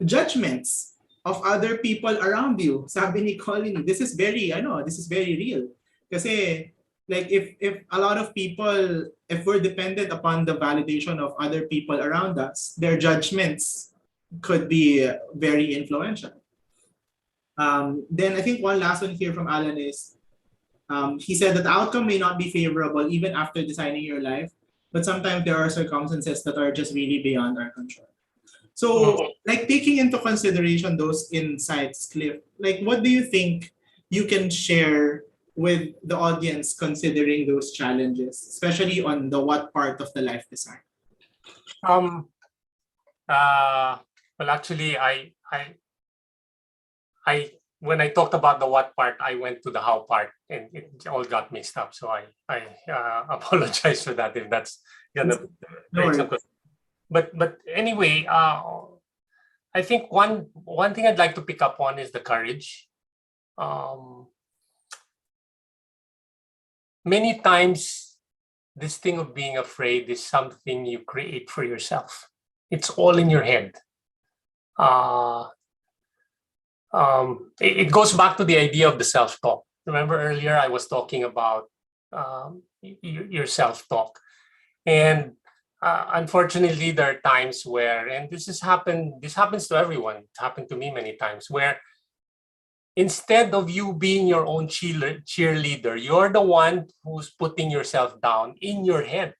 Judgments of other people around you, sabi ni Colin. This is very real. Kasi like if a lot of people, if we're dependent upon the validation of other people around us, their judgments could be very influential. Then I think one last one here from Alan is, he said that the outcome may not be favorable even after designing your life, but sometimes there are circumstances that are just really beyond our control. So, like taking into consideration those insights, Cliff, like what do you think you can share with the audience considering those challenges, especially on the what part of the life design? Well, actually, I when I talked about the what part, I went to the how part, and it all got mixed up. So I apologize for that if that's gonna break some. But anyway, I think one thing I'd like to pick up on is the courage. Many times, this thing of being afraid is something you create for yourself. It's all in your head. It goes back to the idea of the self-talk. Remember earlier I was talking about your self-talk, and unfortunately, there are times where, and this happens to everyone. It happened to me many times, where instead of you being your own cheerleader, you're the one who's putting yourself down in your head,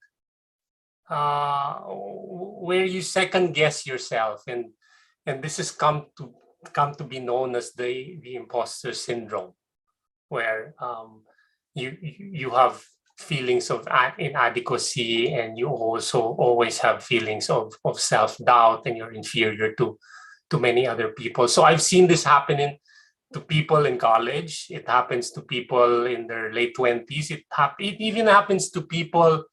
where you second guess yourself, and this has come to be known as the imposter syndrome, where you have feelings of inadequacy, and you also always have feelings of self-doubt, and you're inferior to many other people. So I've seen this happening to people in college. It happens to people in their late 20s. It even happens to people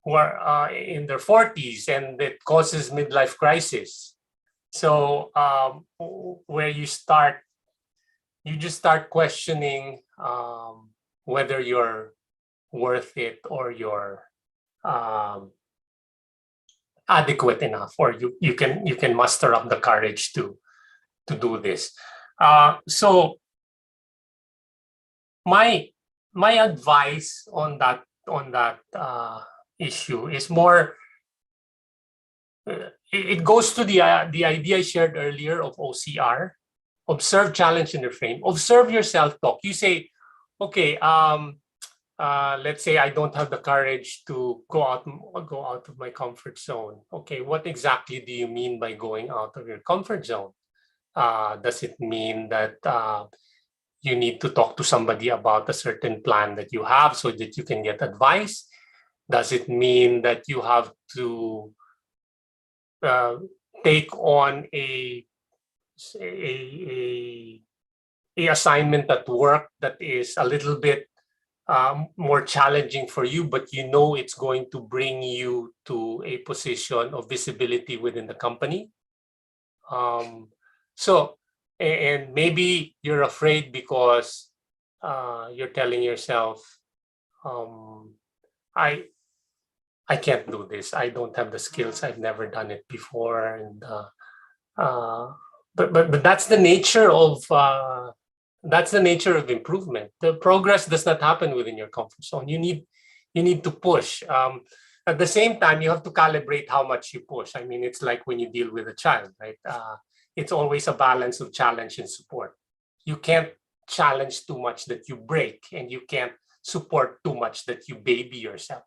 who are in their 40s, and it causes midlife crisis. So where you just start questioning whether you're worth it, or you're adequate enough, or you can muster up the courage to do this. So my advice on that issue is more. It goes to the idea I shared earlier of OCR. Observe, challenge, and reframe. Observe your self-talk. You say, okay, let's say I don't have the courage to go out of my comfort zone. Okay, what exactly do you mean by going out of your comfort zone? Does it mean that you need to talk to somebody about a certain plan that you have so that you can get advice? Does it mean that you have to take on a assignment at work that is a little bit more challenging for you, but you know it's going to bring you to a position of visibility within the company? So, and maybe you're afraid because you're telling yourself, I can't do this. I don't have the skills. I've never done it before, and but that's the nature of improvement. The progress does not happen within your comfort zone. You need to push. At the same time, you have to calibrate how much you push. I mean, it's like when you deal with a child, right? It's always a balance of challenge and support. You can't challenge too much that you break, and you can't support too much that you baby yourself.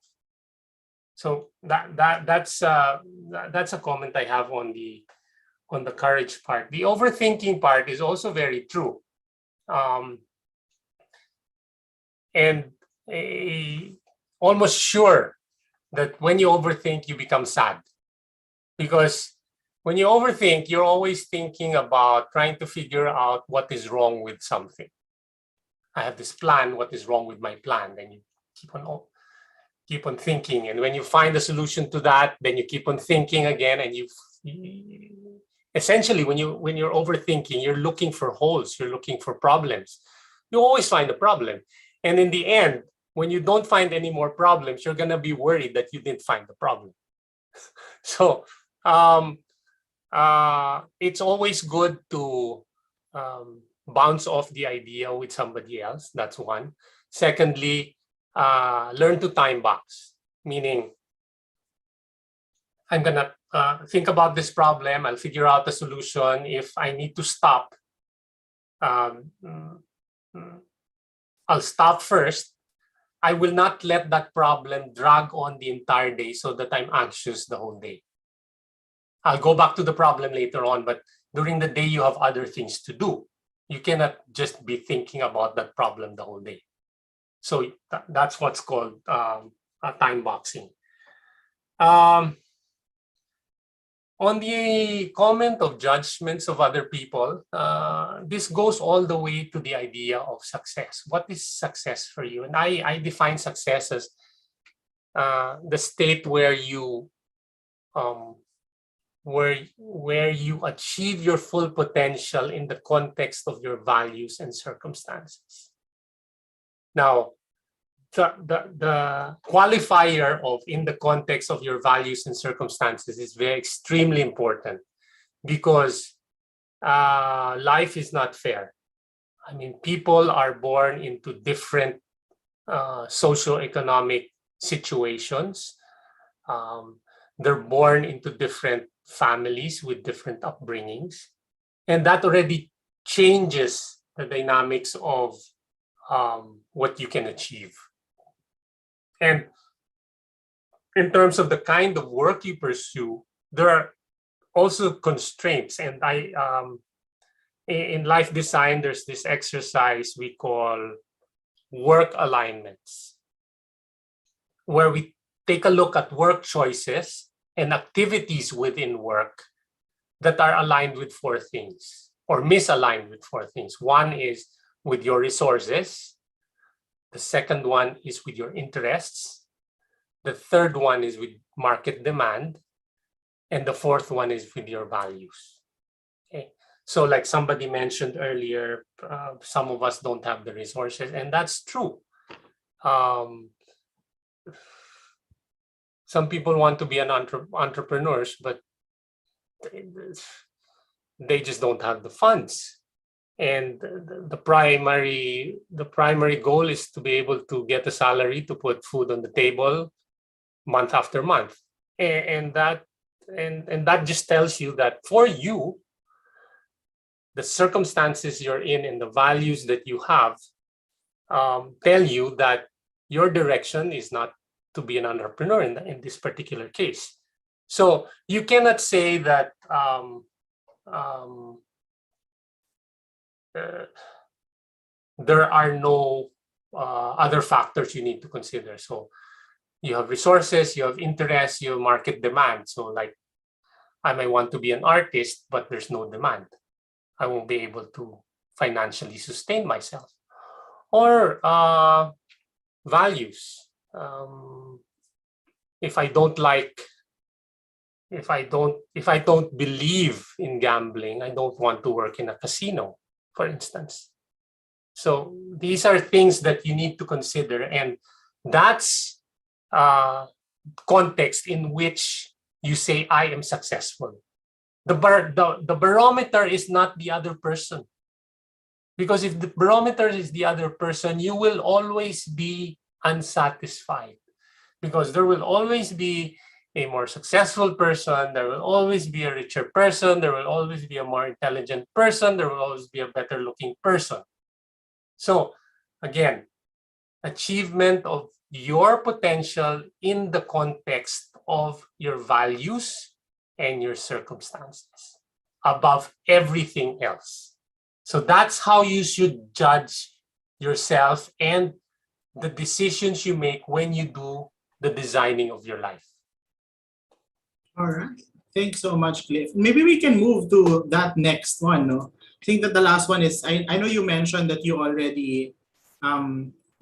So that's a comment I have on the courage part. The overthinking part is also very true, and almost sure that when you overthink, you become sad, because when you overthink, you're always thinking about trying to figure out what is wrong with something. I have this plan. What is wrong with my plan? Then you keep on thinking, and when you find a solution to that, then you keep on thinking again, and you essentially, when you're overthinking, you're looking for holes, you're looking for problems. You always find a problem, and in the end, when you don't find any more problems, you're gonna be worried that you didn't find the problem. So it's always good to bounce off the idea with somebody else. That's one. Secondly, learn to time box, meaning I'm gonna think about this problem. I'll figure out the solution. If I need to stop, I'll stop first. I will not let that problem drag on the entire day so that I'm anxious the whole day. I'll go back to the problem later on, but during the day, you have other things to do. You cannot just be thinking about that problem the whole day. So that's what's called time boxing. On the comment of judgments of other people, this goes all the way to the idea of success. What is success for you? And I define success as the state where you achieve your full potential in the context of your values and circumstances. Now, the qualifier of in the context of your values and circumstances is very extremely important, because life is not fair. I mean, people are born into different socioeconomic situations. They're born into different families with different upbringings, and that already changes the dynamics of what you can achieve. And in terms of the kind of work you pursue, there are also constraints. And in life design, there's this exercise we call work alignments. where we take a look at work choices and activities within work that are aligned with four things or misaligned with four things. One is with your resources. The second one is with your interests. The third one is with market demand. And the fourth one is with your values. Okay. So like somebody mentioned earlier, some of us don't have the resources, and that's true. Some people want to be an entrepreneurs, but they just don't have the funds. And the primary goal is to be able to get a salary to put food on the table month after month. And that just tells you that for you, the circumstances you're in and the values that you have tell you that your direction is not to be an entrepreneur in this particular case. So you cannot say that there are no other factors you need to consider. So you have resources, you have interests, you have market demand. So like I may want to be an artist, but there's no demand. I won't be able to financially sustain myself. Or values. If I don't believe in gambling, I don't want to work in a casino, for instance. So these are things that you need to consider, and that's context in which you say, I am successful. The barometer is not the other person. Because if the barometer is the other person, you will always be unsatisfied. Because there will always be a more successful person, there will always be a richer person, there will always be a more intelligent person, there will always be a better looking person. So again, achievement of your potential in the context of your values and your circumstances above everything else. So that's how you should judge yourself and the decisions you make when you do the designing of your life. All right. Thanks so much, Cliff. Maybe we can move to that next one. No? I think that the last one is, I know you mentioned that you already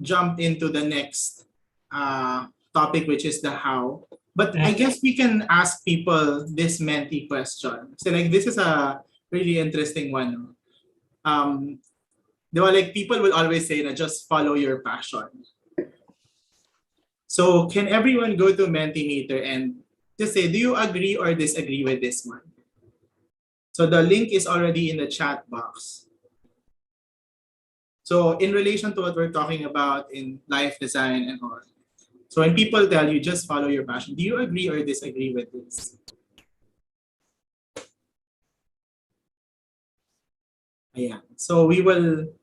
jumped into the next topic, which is the how. But I guess we can ask people this Menti question. So like this is a really interesting one. Like people will always say, just follow your passion. So can everyone go to Mentimeter and just say, do you agree or disagree with this one? So the link is already in the chat box. So in relation to what we're talking about in life design and all. So when people tell you just follow your passion, do you agree or disagree with this? Yeah. So we will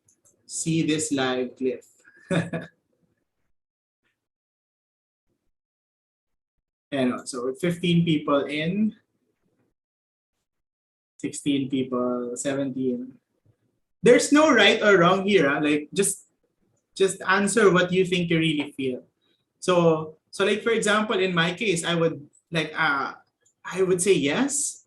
see this live clip. And so 15 people in, 16 people, 17. There's no right or wrong here. Like just answer what you think you really feel. So like for example, in my case, I would say yes.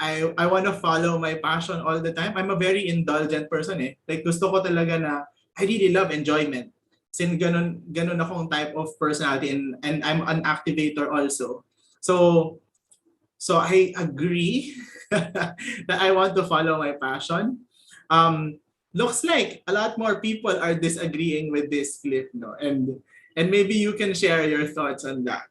I want to follow my passion all the time. I'm a very indulgent person eh. Like gusto ko talaga na I really love enjoyment. Since ganun akong type of personality and I'm an activator also. So I agree that I want to follow my passion. Looks like a lot more people are disagreeing with this clip, no? And maybe you can share your thoughts on that.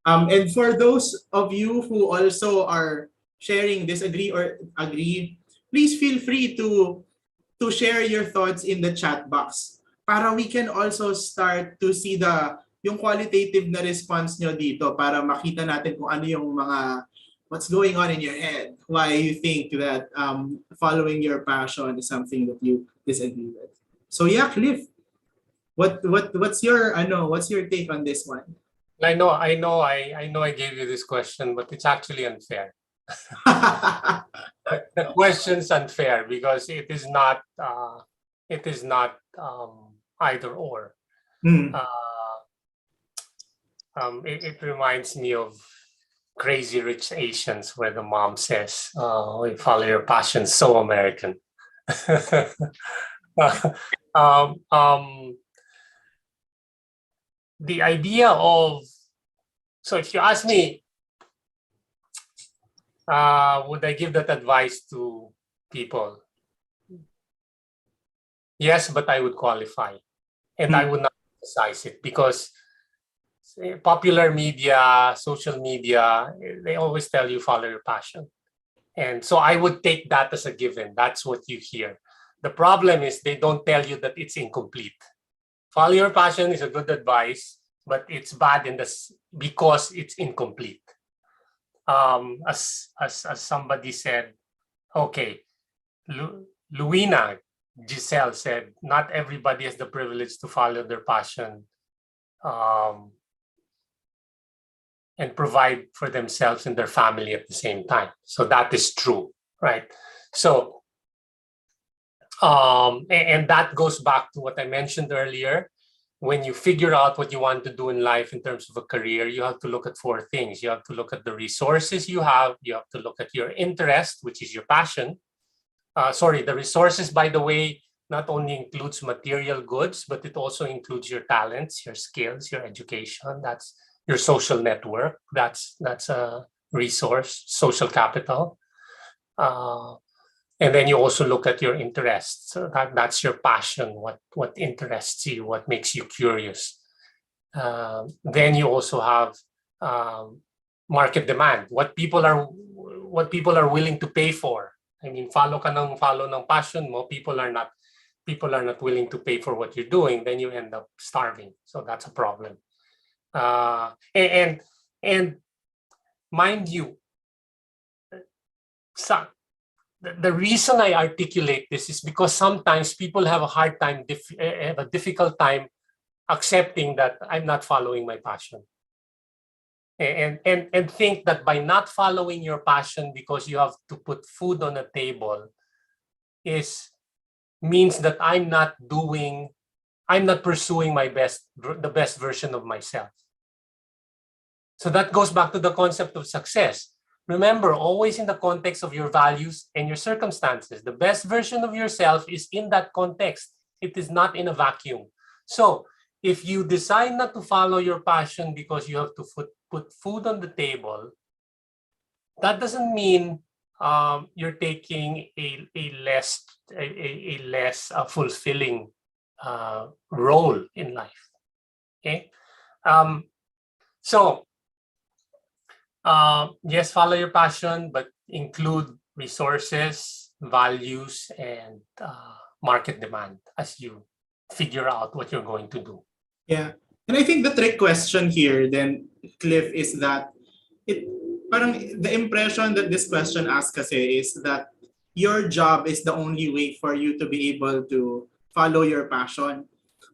And for those of you who also are sharing disagree or agree, please feel free to share your thoughts in the chat box para we can also start to see yung qualitative na response nyo dito para makita natin kung ano yung mga what's going on in your head, why you think that following your passion is something that you disagree with. So yeah, Cliff, what's your take on this one? I know I gave you this question, but it's actually unfair. The question's unfair because it is not either or. it reminds me of Crazy Rich Asians, where the mom says, "You follow your passion." So American. um, um, the idea of, so if you ask me, would I give that advice to people? Yes, but I would qualify, and I would not emphasize it, because popular media, social media, they always tell you follow your passion. And so I would take that as a given. That's what you hear. The problem is they don't tell you that it's incomplete. Follow your passion is a good advice, but it's bad because it's incomplete. As somebody said, okay, Luina Giselle said, not everybody has the privilege to follow their passion and provide for themselves and their family at the same time. So that is true, right? So, and that goes back to what I mentioned earlier. When you figure out what you want to do in life in terms of a career, you have to look at four things. You have to look at the resources you have to look at your interest, which is your passion. The resources, by the way, not only includes material goods, but it also includes your talents, your skills, your education. That's your social network. That's a resource, social capital. And then you also look at your interests. So that's your passion, what interests you, what makes you curious. Then you also have market demand, what people are willing to pay for. I mean, follow ng passion mo, people are not willing to pay for what you're doing, then you end up starving. So that's a problem. And mind you, the reason I articulate this is because sometimes people have a difficult time accepting that I'm not following my passion. And think that by not following your passion because you have to put food on the table means that I'm not pursuing the best version of myself. So that goes back to the concept of success. Remember, always in the context of your values and your circumstances. The best version of yourself is in that context. It is not in a vacuum. So if you decide not to follow your passion because you have to put food on the table, that doesn't mean you're taking a less fulfilling role in life. Okay, yes, follow your passion, but include resources, values, and market demand as you figure out what you're going to do. Yeah. And I think the trick question here then, Cliff, is that parang the impression that this question asks kasi is that your job is the only way for you to be able to follow your passion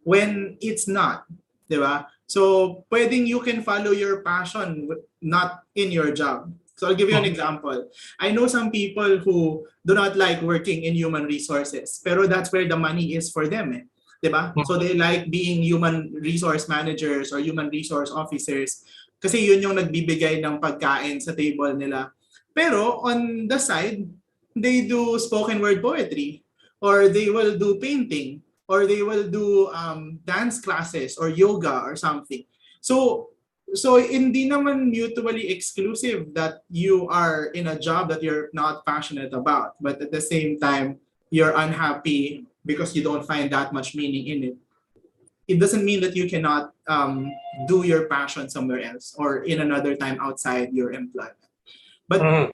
when it's not, di ba? So, pwedeng you can follow your passion not in your job. So, I'll give you an example. I know some people who do not like working in human resources, pero that's where the money is for them, eh. Diba? So they like being human resource managers or human resource officers kasi yun yung nagbibigay ng pagkain sa table nila. Pero on the side, they do spoken word poetry, or they will do painting, or they will do dance classes or yoga or something. So hindi naman mutually exclusive that you are in a job that you're not passionate about, but at the same time you're unhappy because you don't find that much meaning in it. It doesn't mean that you cannot do your passion somewhere else or in another time outside your employment. But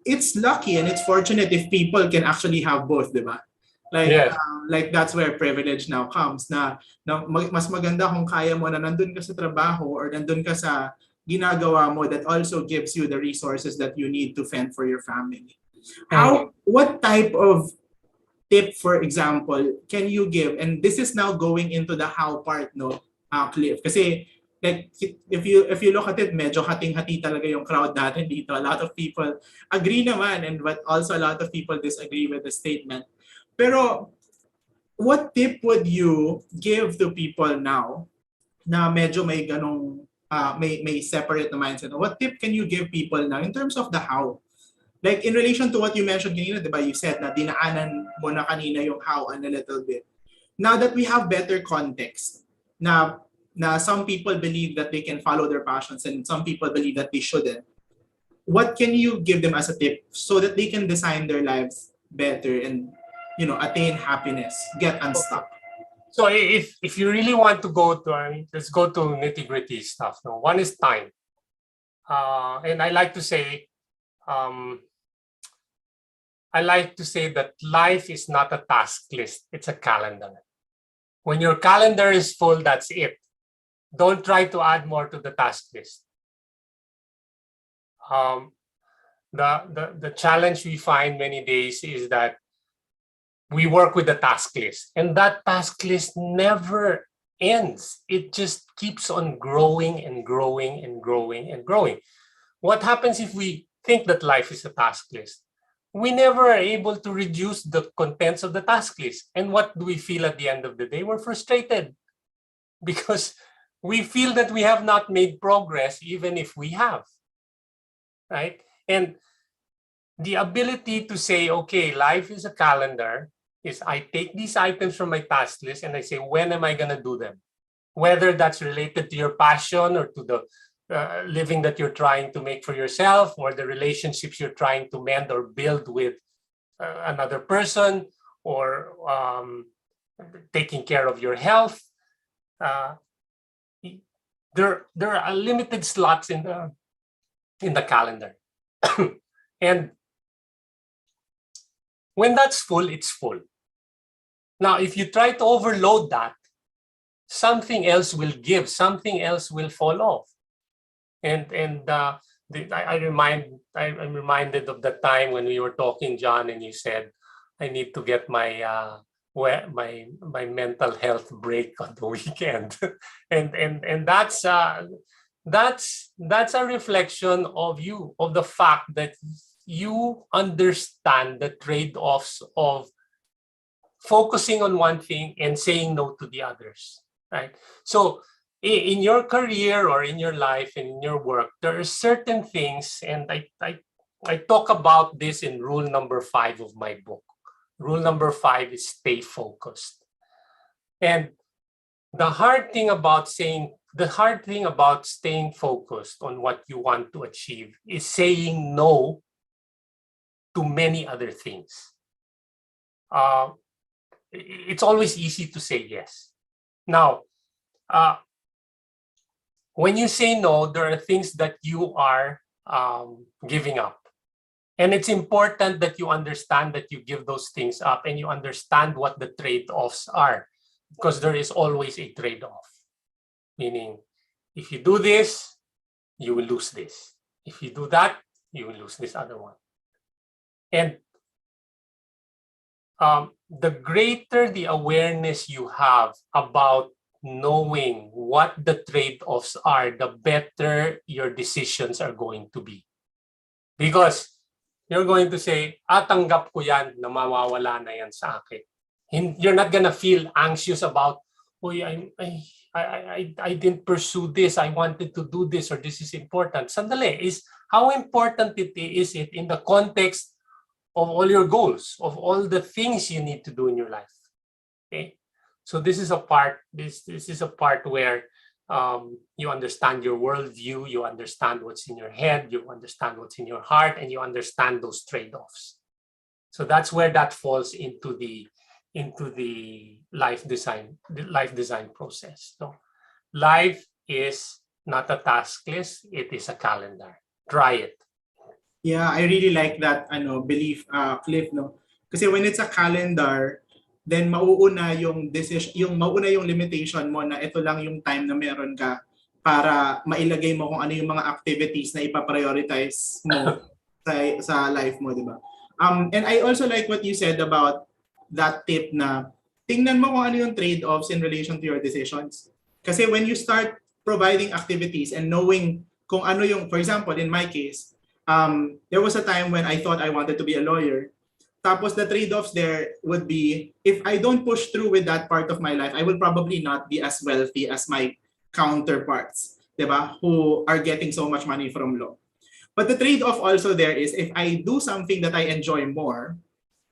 it's lucky and it's fortunate if people can actually have both, di ba? Like that's where privilege now comes. Na mas maganda kung kaya mo na nandun ka sa trabaho or nandun ka sa ginagawa mo that also gives you the resources that you need to fend for your family. What type of tip, for example, can you give? And this is now going into the how part, no, Cliff. Kasi like if you look at it, medyo hating-hati talaga yung crowd natin dito. A lot of people agree naman, but also a lot of people disagree with the statement. Pero what tip would you give to people now na medyo may ganong may separate the mindset. What tip can you give people now in terms of the how? Like in relation to what you mentioned kanina, di ba? You said na dinaanan mo na kanina yung how and a little bit. Now that we have better context, na some people believe that they can follow their passions and some people believe that they shouldn't. What can you give them as a tip so that they can design their lives better and attain happiness, get unstuck? So if you really want to go to, let's go to nitty gritty stuff. No, one is time, and I like to say that life is not a task list; it's a calendar. When your calendar is full, that's it. Don't try to add more to the task list. The challenge we find many days is that we work with the task list, and that task list never ends. It just keeps on growing and growing and growing and growing. What happens if we think that life is a task list? We never are able to reduce the contents of the task list. And what do we feel at the end of the day? We're frustrated because we feel that we have not made progress, even if we have, right? And the ability to say, okay, life is a calendar, is I take these items from my task list and I say, when am I going to do them? Whether that's related to your passion or to the living that you're trying to make for yourself, or the relationships you're trying to mend or build with another person, or taking care of your health. There are limited slots in the calendar. And when that's full, it's full. Now, if you try to overload that, something else will give, something else will fall off. And I'm reminded of the time when we were talking, John, and you said, I need to get my mental health break on the weekend. and that's a reflection of you, of the fact that you understand the trade-offs of focusing on one thing and saying no to the others, right? So in your career or in your life and in your work, there are certain things, and I talk about this in rule number 5 of my book. Rule number 5 is stay focused. And the hard thing about staying focused on what you want to achieve is saying no to many other things. It's always easy to say yes. Now, when you say no, there are things that you are giving up. And it's important that you understand that you give those things up and you understand what the trade-offs are, because there is always a trade-off. Meaning, if you do this, you will lose this. If you do that, you will lose this other one. And the greater the awareness you have about knowing what the trade-offs are, the better your decisions are going to be. Because you're going to say, tanggap ko yan na mawawala na yan sa akin. You're not gonna feel anxious about, I didn't pursue this, I wanted to do this, or this is important. Sandali, is how important it is in the context of all your goals, of all the things you need to do in your life. Okay, so this is a part where you understand your worldview, you understand what's in your head, you understand what's in your heart, and you understand those trade-offs. So that's where that falls into the life design process. So life is not a task list, it is a calendar. Try it. Yeah, I really like that belief, Cliff, no? Kasi when it's a calendar, then mauuna yung decision, mauuna yung limitation mo na ito lang yung time na meron ka para mailagay mo kung ano yung mga activities na ipa-prioritize mo sa life mo, di ba? And I also like what you said about that tip na tingnan mo kung ano yung trade-offs in relation to your decisions. Kasi when you start providing activities and knowing kung ano yung, for example, in my case, there was a time when I thought I wanted to be a lawyer. Tapos the trade-offs there would be, if I don't push through with that part of my life, I will probably not be as wealthy as my counterparts. diba, who are getting so much money from law. But the trade-off also there is if I do something that I enjoy more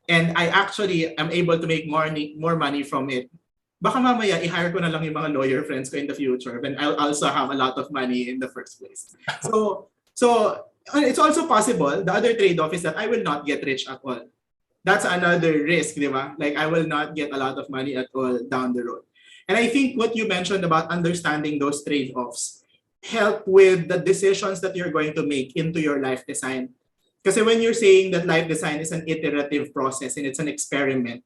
and I actually am able to make more money from it, baka mamaya i-hire ko na lang yung mga lawyer friends ko in the future when I'll also have a lot of money in the first place. So it's also possible. The other trade-off is that I will not get rich at all. That's another risk, di ba? Like I will not get a lot of money at all down the road. And I think what you mentioned about understanding those trade-offs help with the decisions that you're going to make into your life design. Kasi when you're saying that life design is an iterative process and it's an experiment,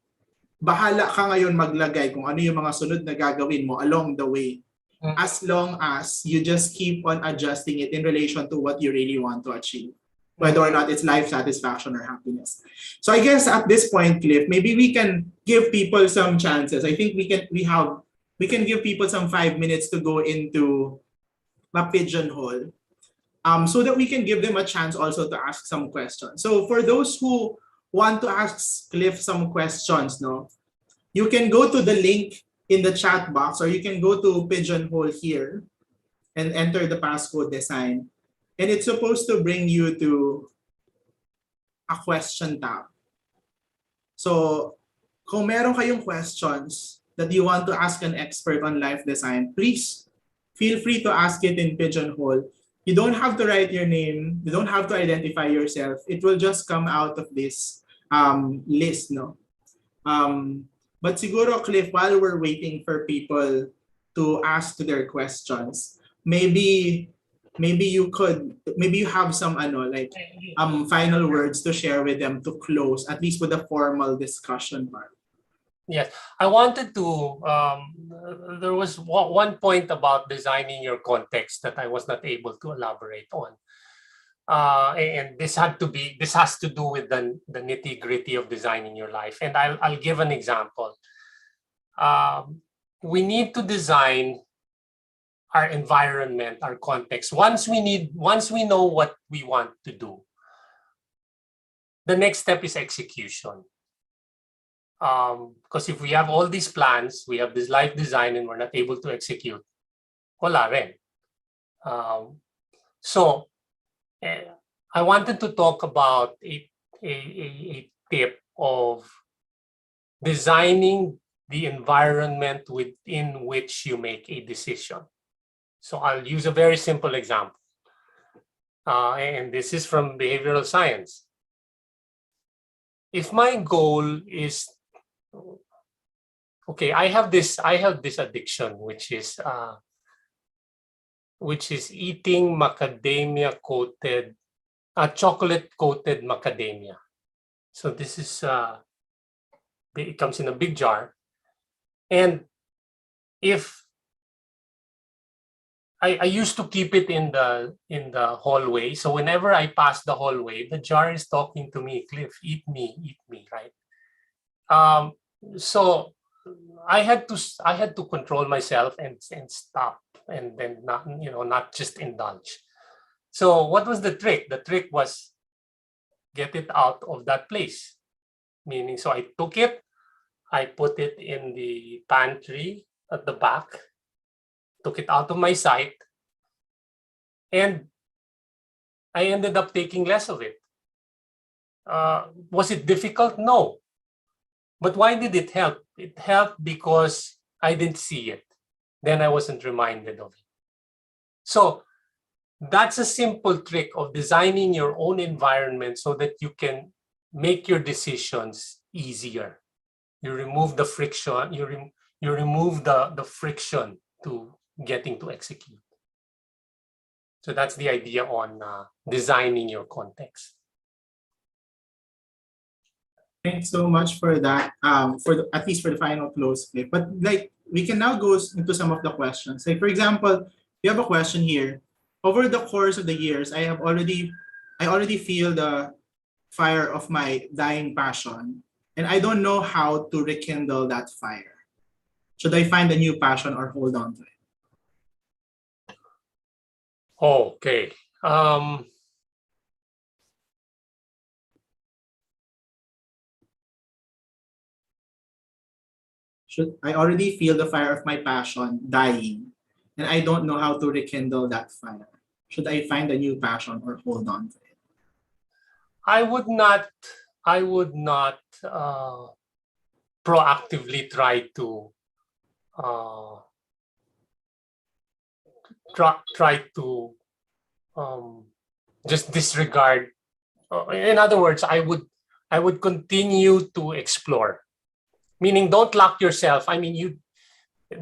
bahala ka ngayon maglagay kung ano yung mga sunod na gagawin mo along the way, as long as you just keep on adjusting it in relation to what you really want to achieve, whether or not it's life satisfaction or happiness. So I guess at this point, Cliff, maybe we can give people some chances. I think we can give people some 5 minutes to go into a pigeonhole, so that we can give them a chance also to ask some questions. So for those who want to ask Cliff some questions, no, you can go to the link in the chat box, or you can go to Pigeonhole here and enter the passcode design. And it's supposed to bring you to a question tab. So kung meron kayong questions that you want to ask an expert on life design, please feel free to ask it in Pigeonhole. You don't have to write your name. You don't have to identify yourself. It will just come out of this list, no? But siguro, Cliff, while we're waiting for people to ask their questions, maybe you have some final words to share with them to close, at least with the formal discussion part. Yes, I wanted to, there was one point about designing your context that I was not able to elaborate on. And this has to do with the nitty gritty of designing your life. And I'll give an example. We need to design our environment, our context. Once we know what we want to do, the next step is execution. Because if we have all these plans, we have this life design, and we're not able to execute, wala rin. So I wanted to talk about a tip of designing the environment within which you make a decision. So I'll use a very simple example. And this is from behavioral science. If my goal is, okay, I have this addiction, which is eating chocolate-coated macadamia. So this is, it comes in a big jar. And if I used to keep it in the hallway, so whenever I pass the hallway, the jar is talking to me, Cliff, eat me, right? So I had to control myself and stop, and then not just indulge. So what was the trick? The trick was get it out of that place. Meaning, so I took it, I put it in the pantry at the back, took it out of my sight, and I ended up taking less of it. Was it difficult? No. But why did it help? It helped because I didn't see it. Then I wasn't reminded of it. So that's a simple trick of designing your own environment so that you can make your decisions easier. You remove the friction. You remove the friction to getting to execute. So that's the idea on designing your context. Thanks so much for that. At least for the final close clip. But like we can now go into some of the questions. Like for example, we have a question here. Over the course of the years, I already feel the fire of my dying passion, and I don't know how to rekindle that fire. Should I find a new passion or hold on to it? Okay. I already feel the fire of my passion dying, and I don't know how to rekindle that fire. Should I find a new passion or hold on to it? I would not. I would not proactively try to uh, try to um, just disregard. In other words, I would continue to explore. Meaning, don't lock yourself. I mean, you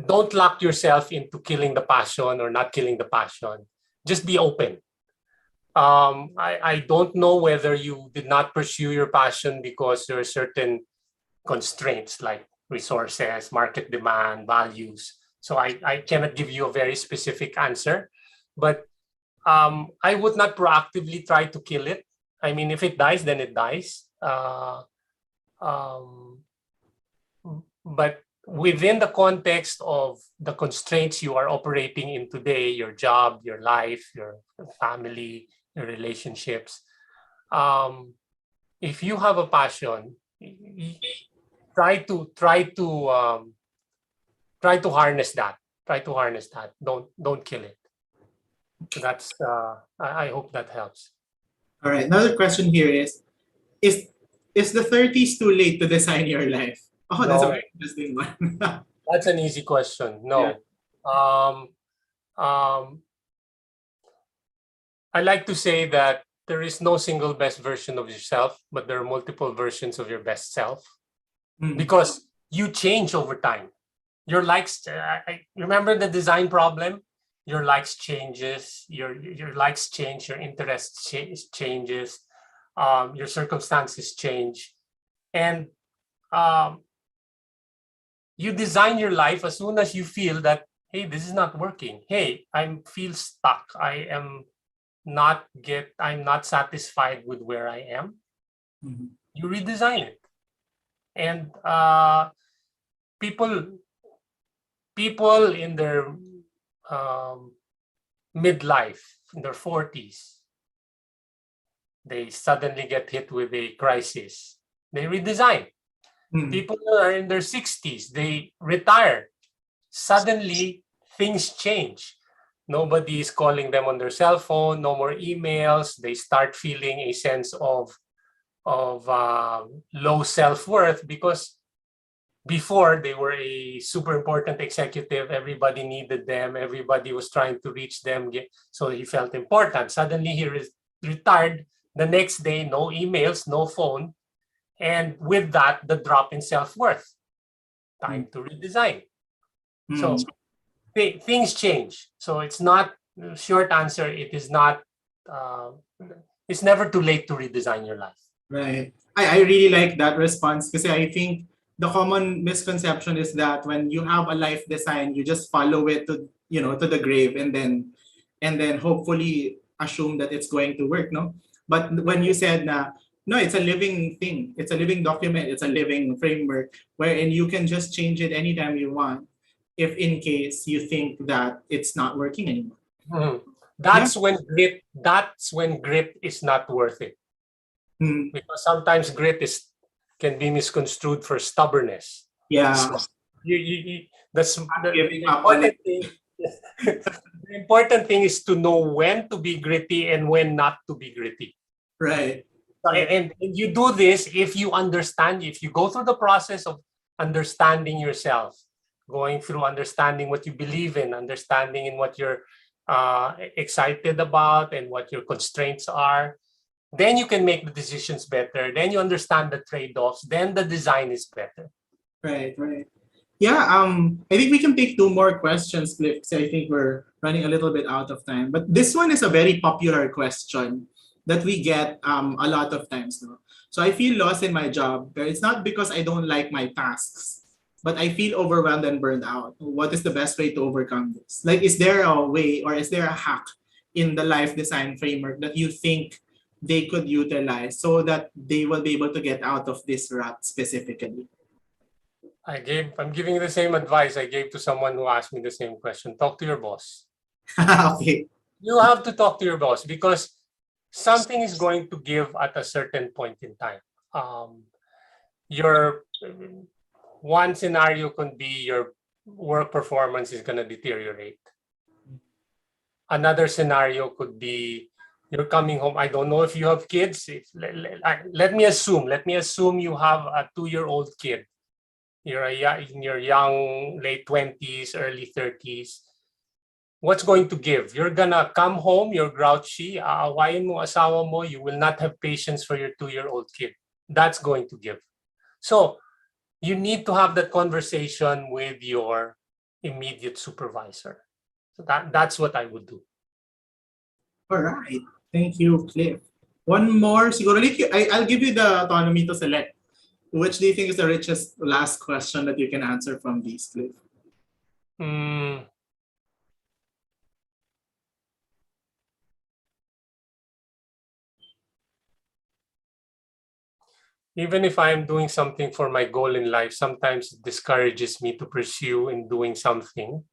don't lock yourself into killing the passion or not killing the passion. Just be open. I don't know whether you did not pursue your passion because there are certain constraints like resources, market demand, values. So I cannot give you a very specific answer, but I would not proactively try to kill it. I mean, if it dies, then it dies. Um, but within the context of the constraints you are operating in today, your job, your life, your family, your relationships, if you have a passion, try to harness that. Try to harness that. Don't kill it. That's I hope that helps. All right. Another question here is is the 30s too late to design your life? Oh, that's a No, very interesting one. that's an easy question. Yeah. No. Um, um, I like to say that there is no single best version of yourself, but there are multiple versions of your best self Mm. because you change over time. Your likes, remember the design problem? Your likes changes, your likes change, your interests changes, your circumstances change, and um, you design your life as soon as you feel that, hey, this is not working. Hey, I feel stuck. I'm not satisfied with where I am. Mhm. You redesign it, and people people in their um, midlife, in their 40s, they suddenly get hit with a crisis. They redesign. Mm. People who are in their 60s, they retire. Suddenly, things change. Nobody is calling them on their cell phone, no more emails. They start feeling a sense of low self-worth because before they were a super important executive, everybody needed them, everybody was trying to reach them, so he felt important. Suddenly he retired. The next day, no emails, no phone, and with that, the drop in self-worth. Time to redesign. So Mm. things change. So it's not, short answer, it is not, uh, it's never too late to redesign your life. Right. I really like that response because I think the common misconception is that when you have a life design, you just follow it to to the grave and then hopefully assume that it's going to work, no? But when you said na no, it's a living thing, it's a living document, it's a living framework wherein you can just change it anytime you want if in case you think that it's not working anymore. Mhm. Yeah. That's when grit is not worth it. Mm. Because sometimes grit is can be misconstrued for stubbornness. Yeah. So you that's Giving the up on it. important thing. The important thing is to know when to be gritty and when not to be gritty. Right. So, Right. and you do this if you understand, if you go through the process of understanding yourself, going through understanding what you believe in, understanding in what you're excited about and what your constraints are, then you can make the decisions better. Then you understand the trade-offs. Then the design is better. Right, right. Yeah, I think we can take two more questions, Cliff, because I think we're running a little bit out of time. But this one is a very popular question that we get a lot of times now. So I feel lost in my job, but it's not because I don't like my tasks, but I feel overwhelmed and burned out. What is the best way to overcome this? Like, is there a way or is there a hack in the life design framework that you think they could utilize so that they will be able to get out of this rut specifically? I'm giving the same advice I gave to someone who asked me the same question. Talk to your boss. Okay. You have to talk to your boss because something is going to give at a certain point in time. Your one scenario can be your work performance is going to deteriorate. Another scenario could be you're coming home. I don't know if you have kids. Let me assume you have a 2-year-old kid. You're in your young late 20s, early 30s. What's going to give? You're gonna come home, you're grouchy, aawayin mo asawa mo, you will not have patience for your 2-year-old kid. That's going to give. So you need to have that conversation with your immediate supervisor. So that's what I would do. All right. Thank you, Cliff. One more. Siguro, I'll give you the autonomy to select. Which do you think is the richest last question that you can answer from these, Cliff? Even if I'm doing something for my goal in life, sometimes it discourages me to pursue in doing something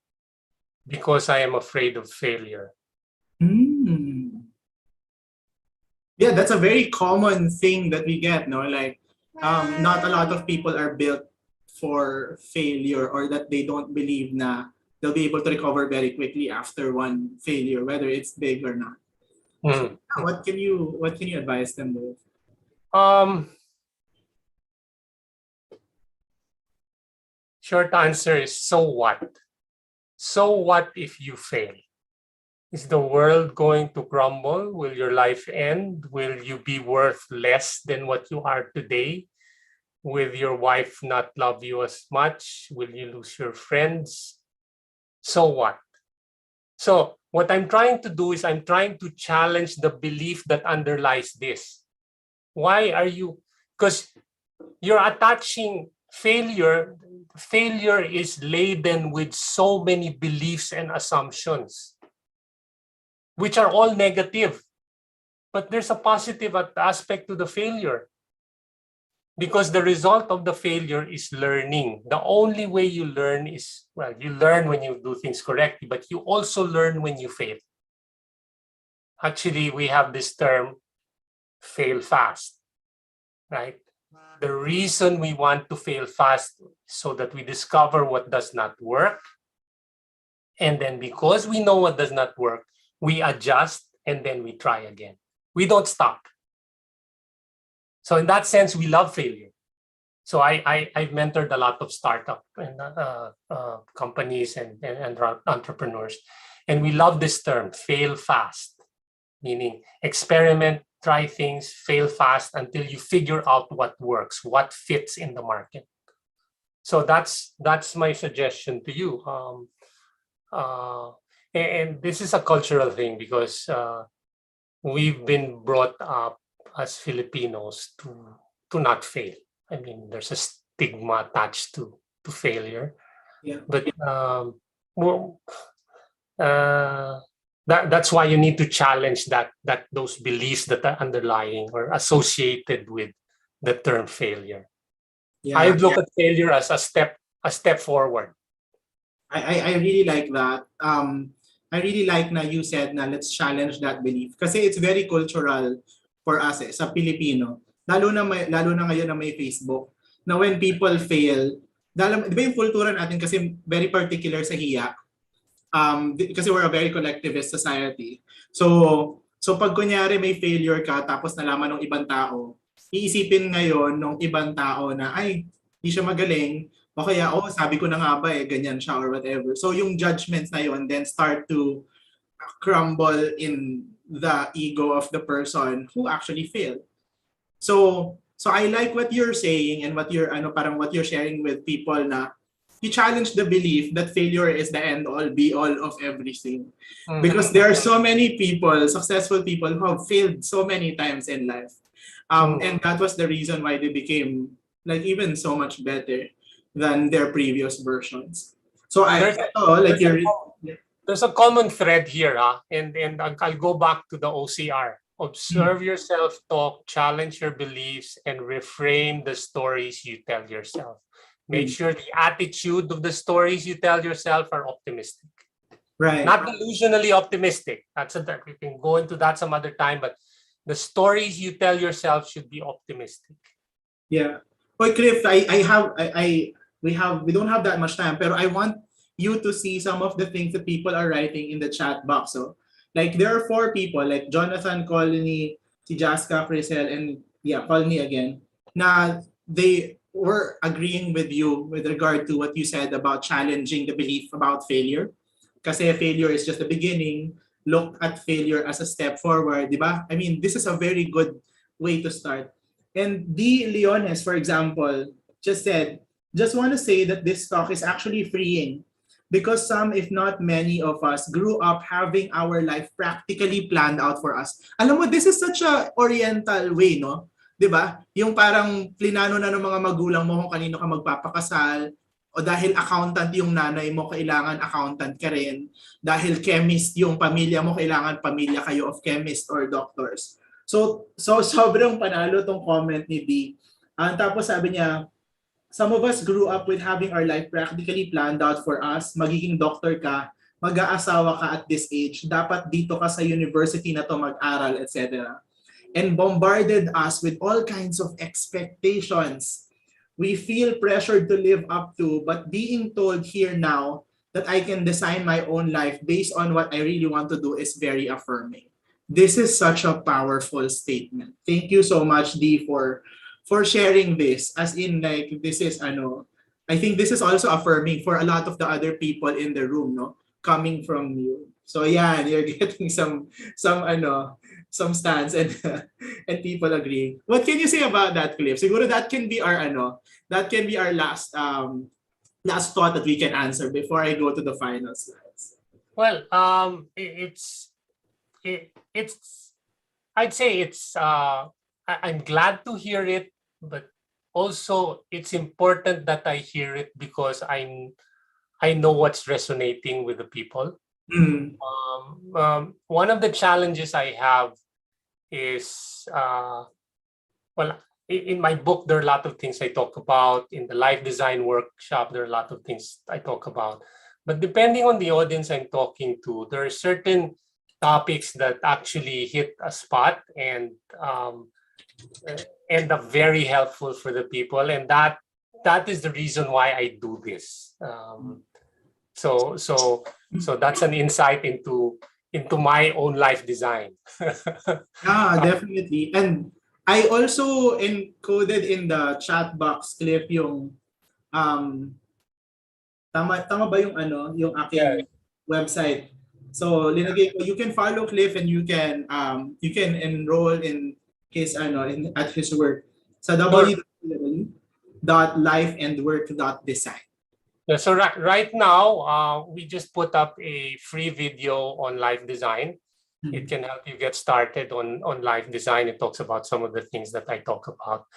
because I am afraid of failure. Yeah, that's a very common thing that we get, no? Like, not a lot of people are built for failure, or that they don't believe na they'll be able to recover very quickly after one failure, whether it's big or not. So, what can you advise them with? Short answer is, so what? So what if you fail? Is the world going to crumble? Will your life end? Will you be worth less than what you are today? Will your wife not love you as much? Will you lose your friends? So what? So what I'm trying to do is I'm trying to challenge the belief that underlies this. Why are you? Because you're attaching failure. Failure is laden with so many beliefs and assumptions, which are all negative. But there's a positive aspect to the failure, because the result of the failure is learning. The only way you learn is, well, you learn when you do things correctly, but you also learn when you fail. Actually, we have this term, fail fast, right? The reason we want to fail fast is so that we discover what does not work. And then because we know what does not work, we adjust and then we try again. We don't stop. So in that sense, we love failure. So I've mentored a lot of startup and companies and entrepreneurs. And we love this term, fail fast, meaning experiment, try things, fail fast until you figure out what works, what fits in the market. So that's my suggestion to you. And this is a cultural thing, because we've been brought up as Filipinos to not fail. I mean, there's a stigma attached to failure. Yeah. But that's why you need to challenge that those beliefs that are underlying or associated with the term failure. Yeah. I look at failure as a step forward. I really like that. I really like na you said na let's challenge that belief, kasi it's very cultural for us sa Pilipino. Lalo na ngayon na may Facebook, na when people fail, di ba yung kultura natin kasi very particular sa hiya? Kasi we're a very collectivist society. So pag kunyari may failure ka tapos nalaman ng ibang tao, iisipin ngayon ng ibang tao na ay, di siya magaling, o kaya, sabi ko na nga ba ganyan siya or whatever. So yung judgments na yun then start to crumble in the ego of the person who actually failed. So I like what you're saying and what you're sharing with people, na you challenge the belief that failure is the end all be all of everything. Because there are so many people, successful people, who have failed so many times in life. And that was the reason why they became like even so much better than their previous versions. So there's a common thread here, and I'll go back to the OCR. Observe your self-talk, challenge your beliefs, and reframe the stories you tell yourself. Make sure the attitude of the stories you tell yourself are optimistic. Right. Not delusionally optimistic. We can go into that some other time, but the stories you tell yourself should be optimistic. Yeah. Well, Cliff, we don't have that much time, pero I want you to see some of the things that people are writing in the chat box. So Like there are 4 people, like Jonathan, Colony, si Jaska, Crisel, and yeah, Colony again, na they were agreeing with you with regard to what you said about challenging the belief about failure. Kasi failure is just the beginning. Look at failure as a step forward, di ba? I mean, this is a very good way to start. And D. Leones, for example, just said, just want to say that this talk is actually freeing because some, if not many of us, grew up having our life practically planned out for us. Alam mo, this is such a oriental way, no? 'Di ba? Yung parang plinano na ng mga magulang mo kung kanino ka magpapakasal, o dahil accountant yung nanay mo, kailangan accountant ka rin. Dahil chemist yung pamilya mo, kailangan pamilya kayo of chemist or doctors. So sobrang panalo tong comment ni D. Tapos sabi niya, some of us grew up with having our life practically planned out for us. Magiging doctor ka, mag-aasawa ka at this age, dapat dito ka sa university na to mag-aral, etc. And bombarded us with all kinds of expectations we feel pressured to live up to, but being told here now that I can design my own life based on what I really want to do is very affirming. This is such a powerful statement. Thank you so much, D, for sharing this. As in, like, this is I think this is also affirming for a lot of the other people in the room, no, coming from you. So yeah, you're getting some stance and and people agree. What can you say about that, Cliff? Siguro that can be our last thought that we can answer before I go to the final slides. Well, it's I'd say it's I'm glad to hear it, but also it's important that I hear it because I know what's resonating with the people. Mm. One of the challenges I have is well, in my book there are a lot of things I talk about. In the life design workshop there are a lot of things I talk about, but depending on the audience I'm talking to, there are certain topics that actually hit a spot and end up very helpful for the people, and that is the reason why I do this. So that's an insight into my own life design. Definitely. And I also encoded in the chat box, Cliff, yung tama ba yung yung aking website. So linagay ko, you can follow Cliff and you can enroll in his at his work sa www.lifeandwork.design. So right now, we just put up a free video on life design. It can help you get started on life design. It talks about some of the things that I talk about.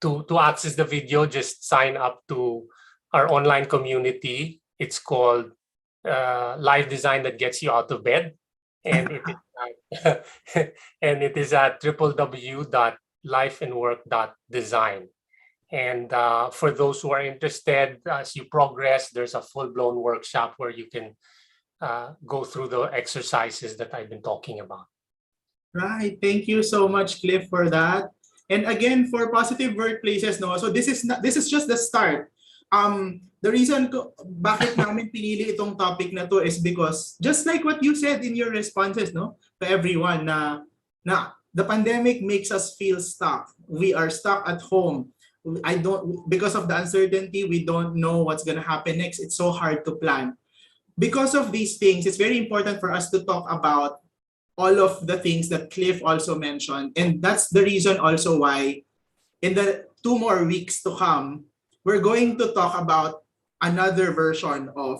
To access the video, just sign up to our online community. It's called Life Design That Gets You Out of Bed. And it is at www.lifeandwork.design. And for those who are interested, as you progress, there's a full-blown workshop where you can go through the exercises that I've been talking about. Right. Thank you so much, Cliff, for that. And again, for positive workplaces, no. So this is just the start. The reason bakit namin pinili itong topic na to is because just like what you said in your responses, no, to everyone, na the pandemic makes us feel stuck. We are stuck at home. Because of the uncertainty, we don't know what's gonna happen next. It's so hard to plan. Because of these things, it's very important for us to talk about all of the things that Cliff also mentioned. And that's the reason also why in the 2 more weeks to come, we're going to talk about another version of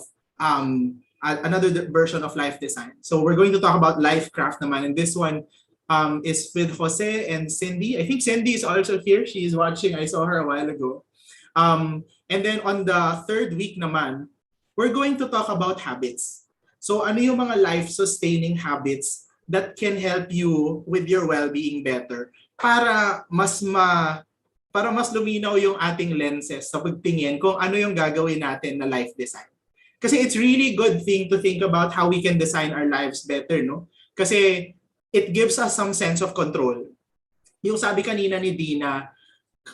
life design. So we're going to talk about life craft naman. And this one is with Jose and Cindy. I think Cindy is also here. She is watching. I saw her a while ago. And then on the 3rd week naman, we're going to talk about habits. So ano yung mga life-sustaining habits that can help you with your well-being better para mas luminaw yung ating lenses sa pagtingin kung ano yung gagawin natin na life design. Kasi it's really good thing to think about how we can design our lives better, no? Kasi it gives us some sense of control. Yung sabi kanina ni Dina,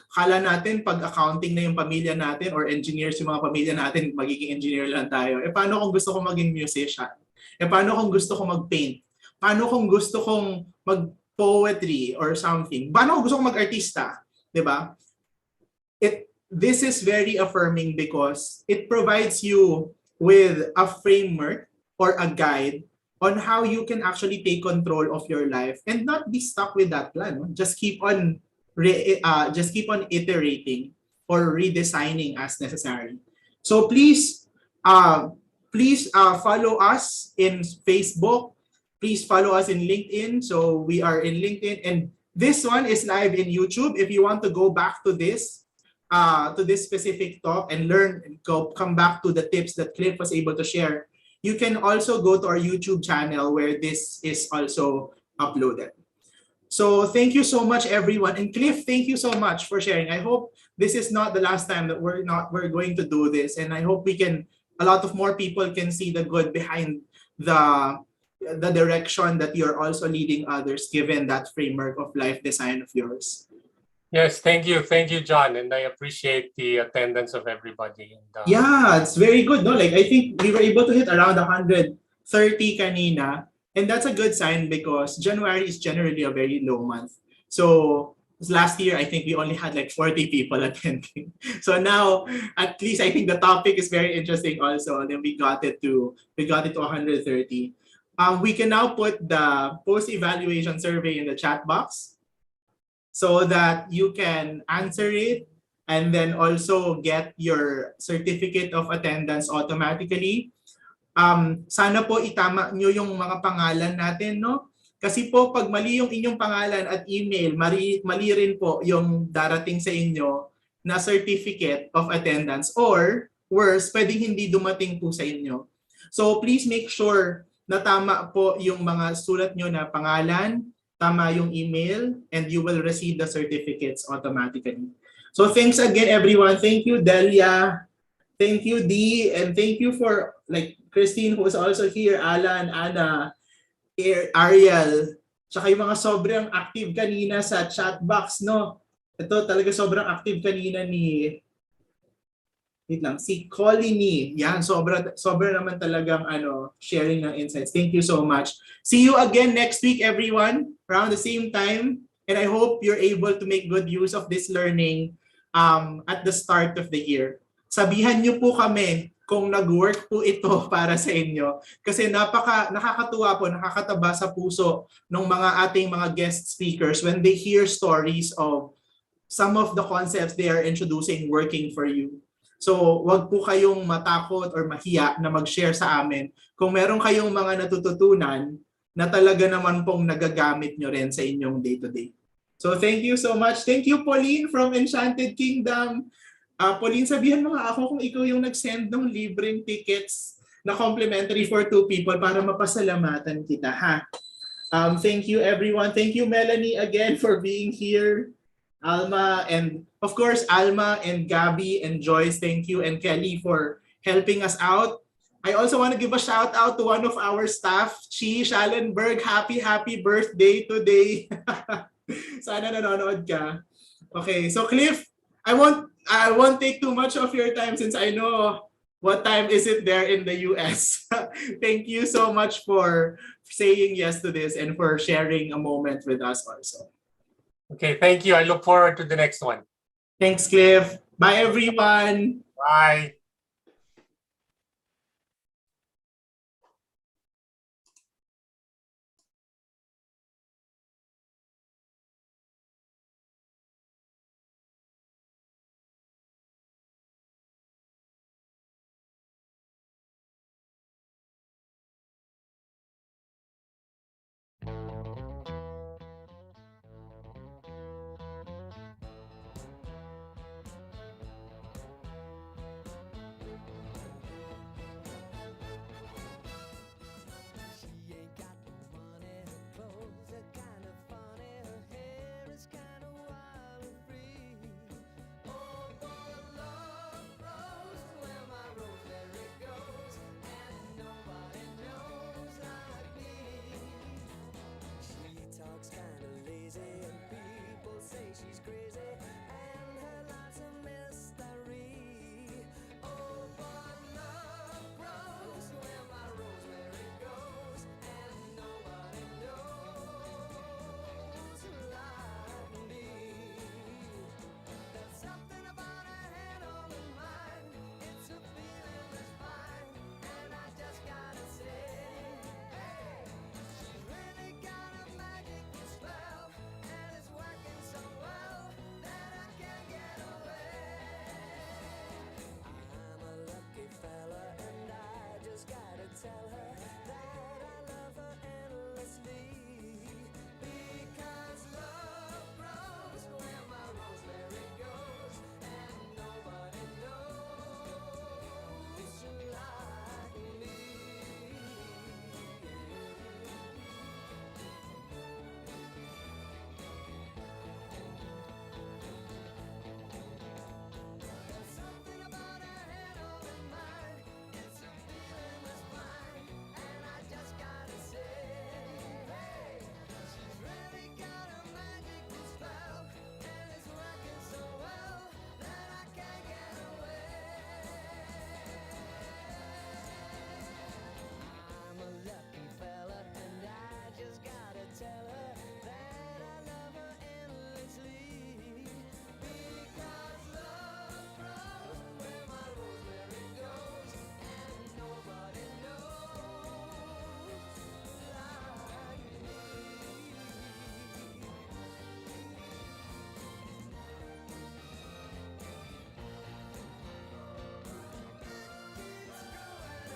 kala natin pag accounting na yung pamilya natin or engineers yung mga pamilya natin, magiging engineer lang tayo. Paano kung gusto ko maging musician? paano kung gusto kong mag-paint? Paano kung gusto kong mag-poetry or something? Paano kung gusto kong mag-artista? Diba? This is very affirming because it provides you with a framework or a guide on how you can actually take control of your life and not be stuck with that plan. Just keep on iterating or redesigning as necessary. So please follow us in Facebook. Please follow us in LinkedIn. So we are in LinkedIn, and this one is live in YouTube. If you want to go back to this specific talk and come back to the tips that Cliff was able to share, you can also go to our YouTube channel where this is also uploaded. So thank you so much, everyone. And Cliff, thank you so much for sharing. I hope this is not the last time that we're going to do this. And I hope a lot of more people can see the good behind the direction that you're also leading others, given that framework of life design of yours. Yes, thank you, John, and I appreciate the attendance of everybody. And, yeah, it's very good, no? Like I think we were able to hit around 130 kanina, and that's a good sign because January is generally a very low month. So last year, I think we only had like 40 people attending. So now, at least I think the topic is very interesting also, and then we got it to 130. We can now put the post-evaluation survey in the chat box so that you can answer it and then also get your certificate of attendance automatically. Sana po itama nyo yung mga pangalan natin, no? Kasi po pag mali yung inyong pangalan at email, mali rin po yung darating sa inyo na certificate of attendance, or worse, pwedeng hindi dumating po sa inyo. So please make sure na tama po yung mga sulat nyo na pangalan, tama yung email, and you will receive the certificates automatically. So thanks again, everyone. Thank you, Delia. Thank you, Dee. And thank you for like Christine, who is also here, Alan, Anna, Ariel, tsaka yung mga sobrang active kanina sa chat box, no? Ito talaga sobrang active kanina si Colini. Yan, sobra naman talagang sharing ng insights. Thank you so much. See you again next week, everyone, around the same time. And I hope you're able to make good use of this learning at the start of the year. Sabihan niyo po kami kung nag-work po ito para sa inyo. Kasi nakakatuwa po, nakakataba sa puso ng mga ating mga guest speakers when they hear stories of some of the concepts they are introducing working for you. So, wag po kayong matakot or mahiya na mag-share sa amin kung meron kayong mga natututunan na talaga naman pong nagagamit nyo rin sa inyong day-to-day. So, thank you so much. Thank you, Pauline from Enchanted Kingdom. Pauline, sabihan mo nga ako kung ikaw yung nag-send ng libreng tickets na complimentary for 2 people para mapasalamatan kita, ha? Thank you, everyone. Thank you, Melanie, again for being here. Alma, and of course, Alma and Gabby and Joyce, thank you, and Kelly for helping us out. I also want to give a shout out to one of our staff, Chi Schallenberg. Happy birthday today. Sana nanonood ka. Okay, so Cliff, I won't take too much of your time since I know what time is it there in the US. Thank you so much for saying yes to this and for sharing a moment with us also. Okay, thank you. I look forward to the next one. Thanks, Cliff. Bye, everyone. Bye.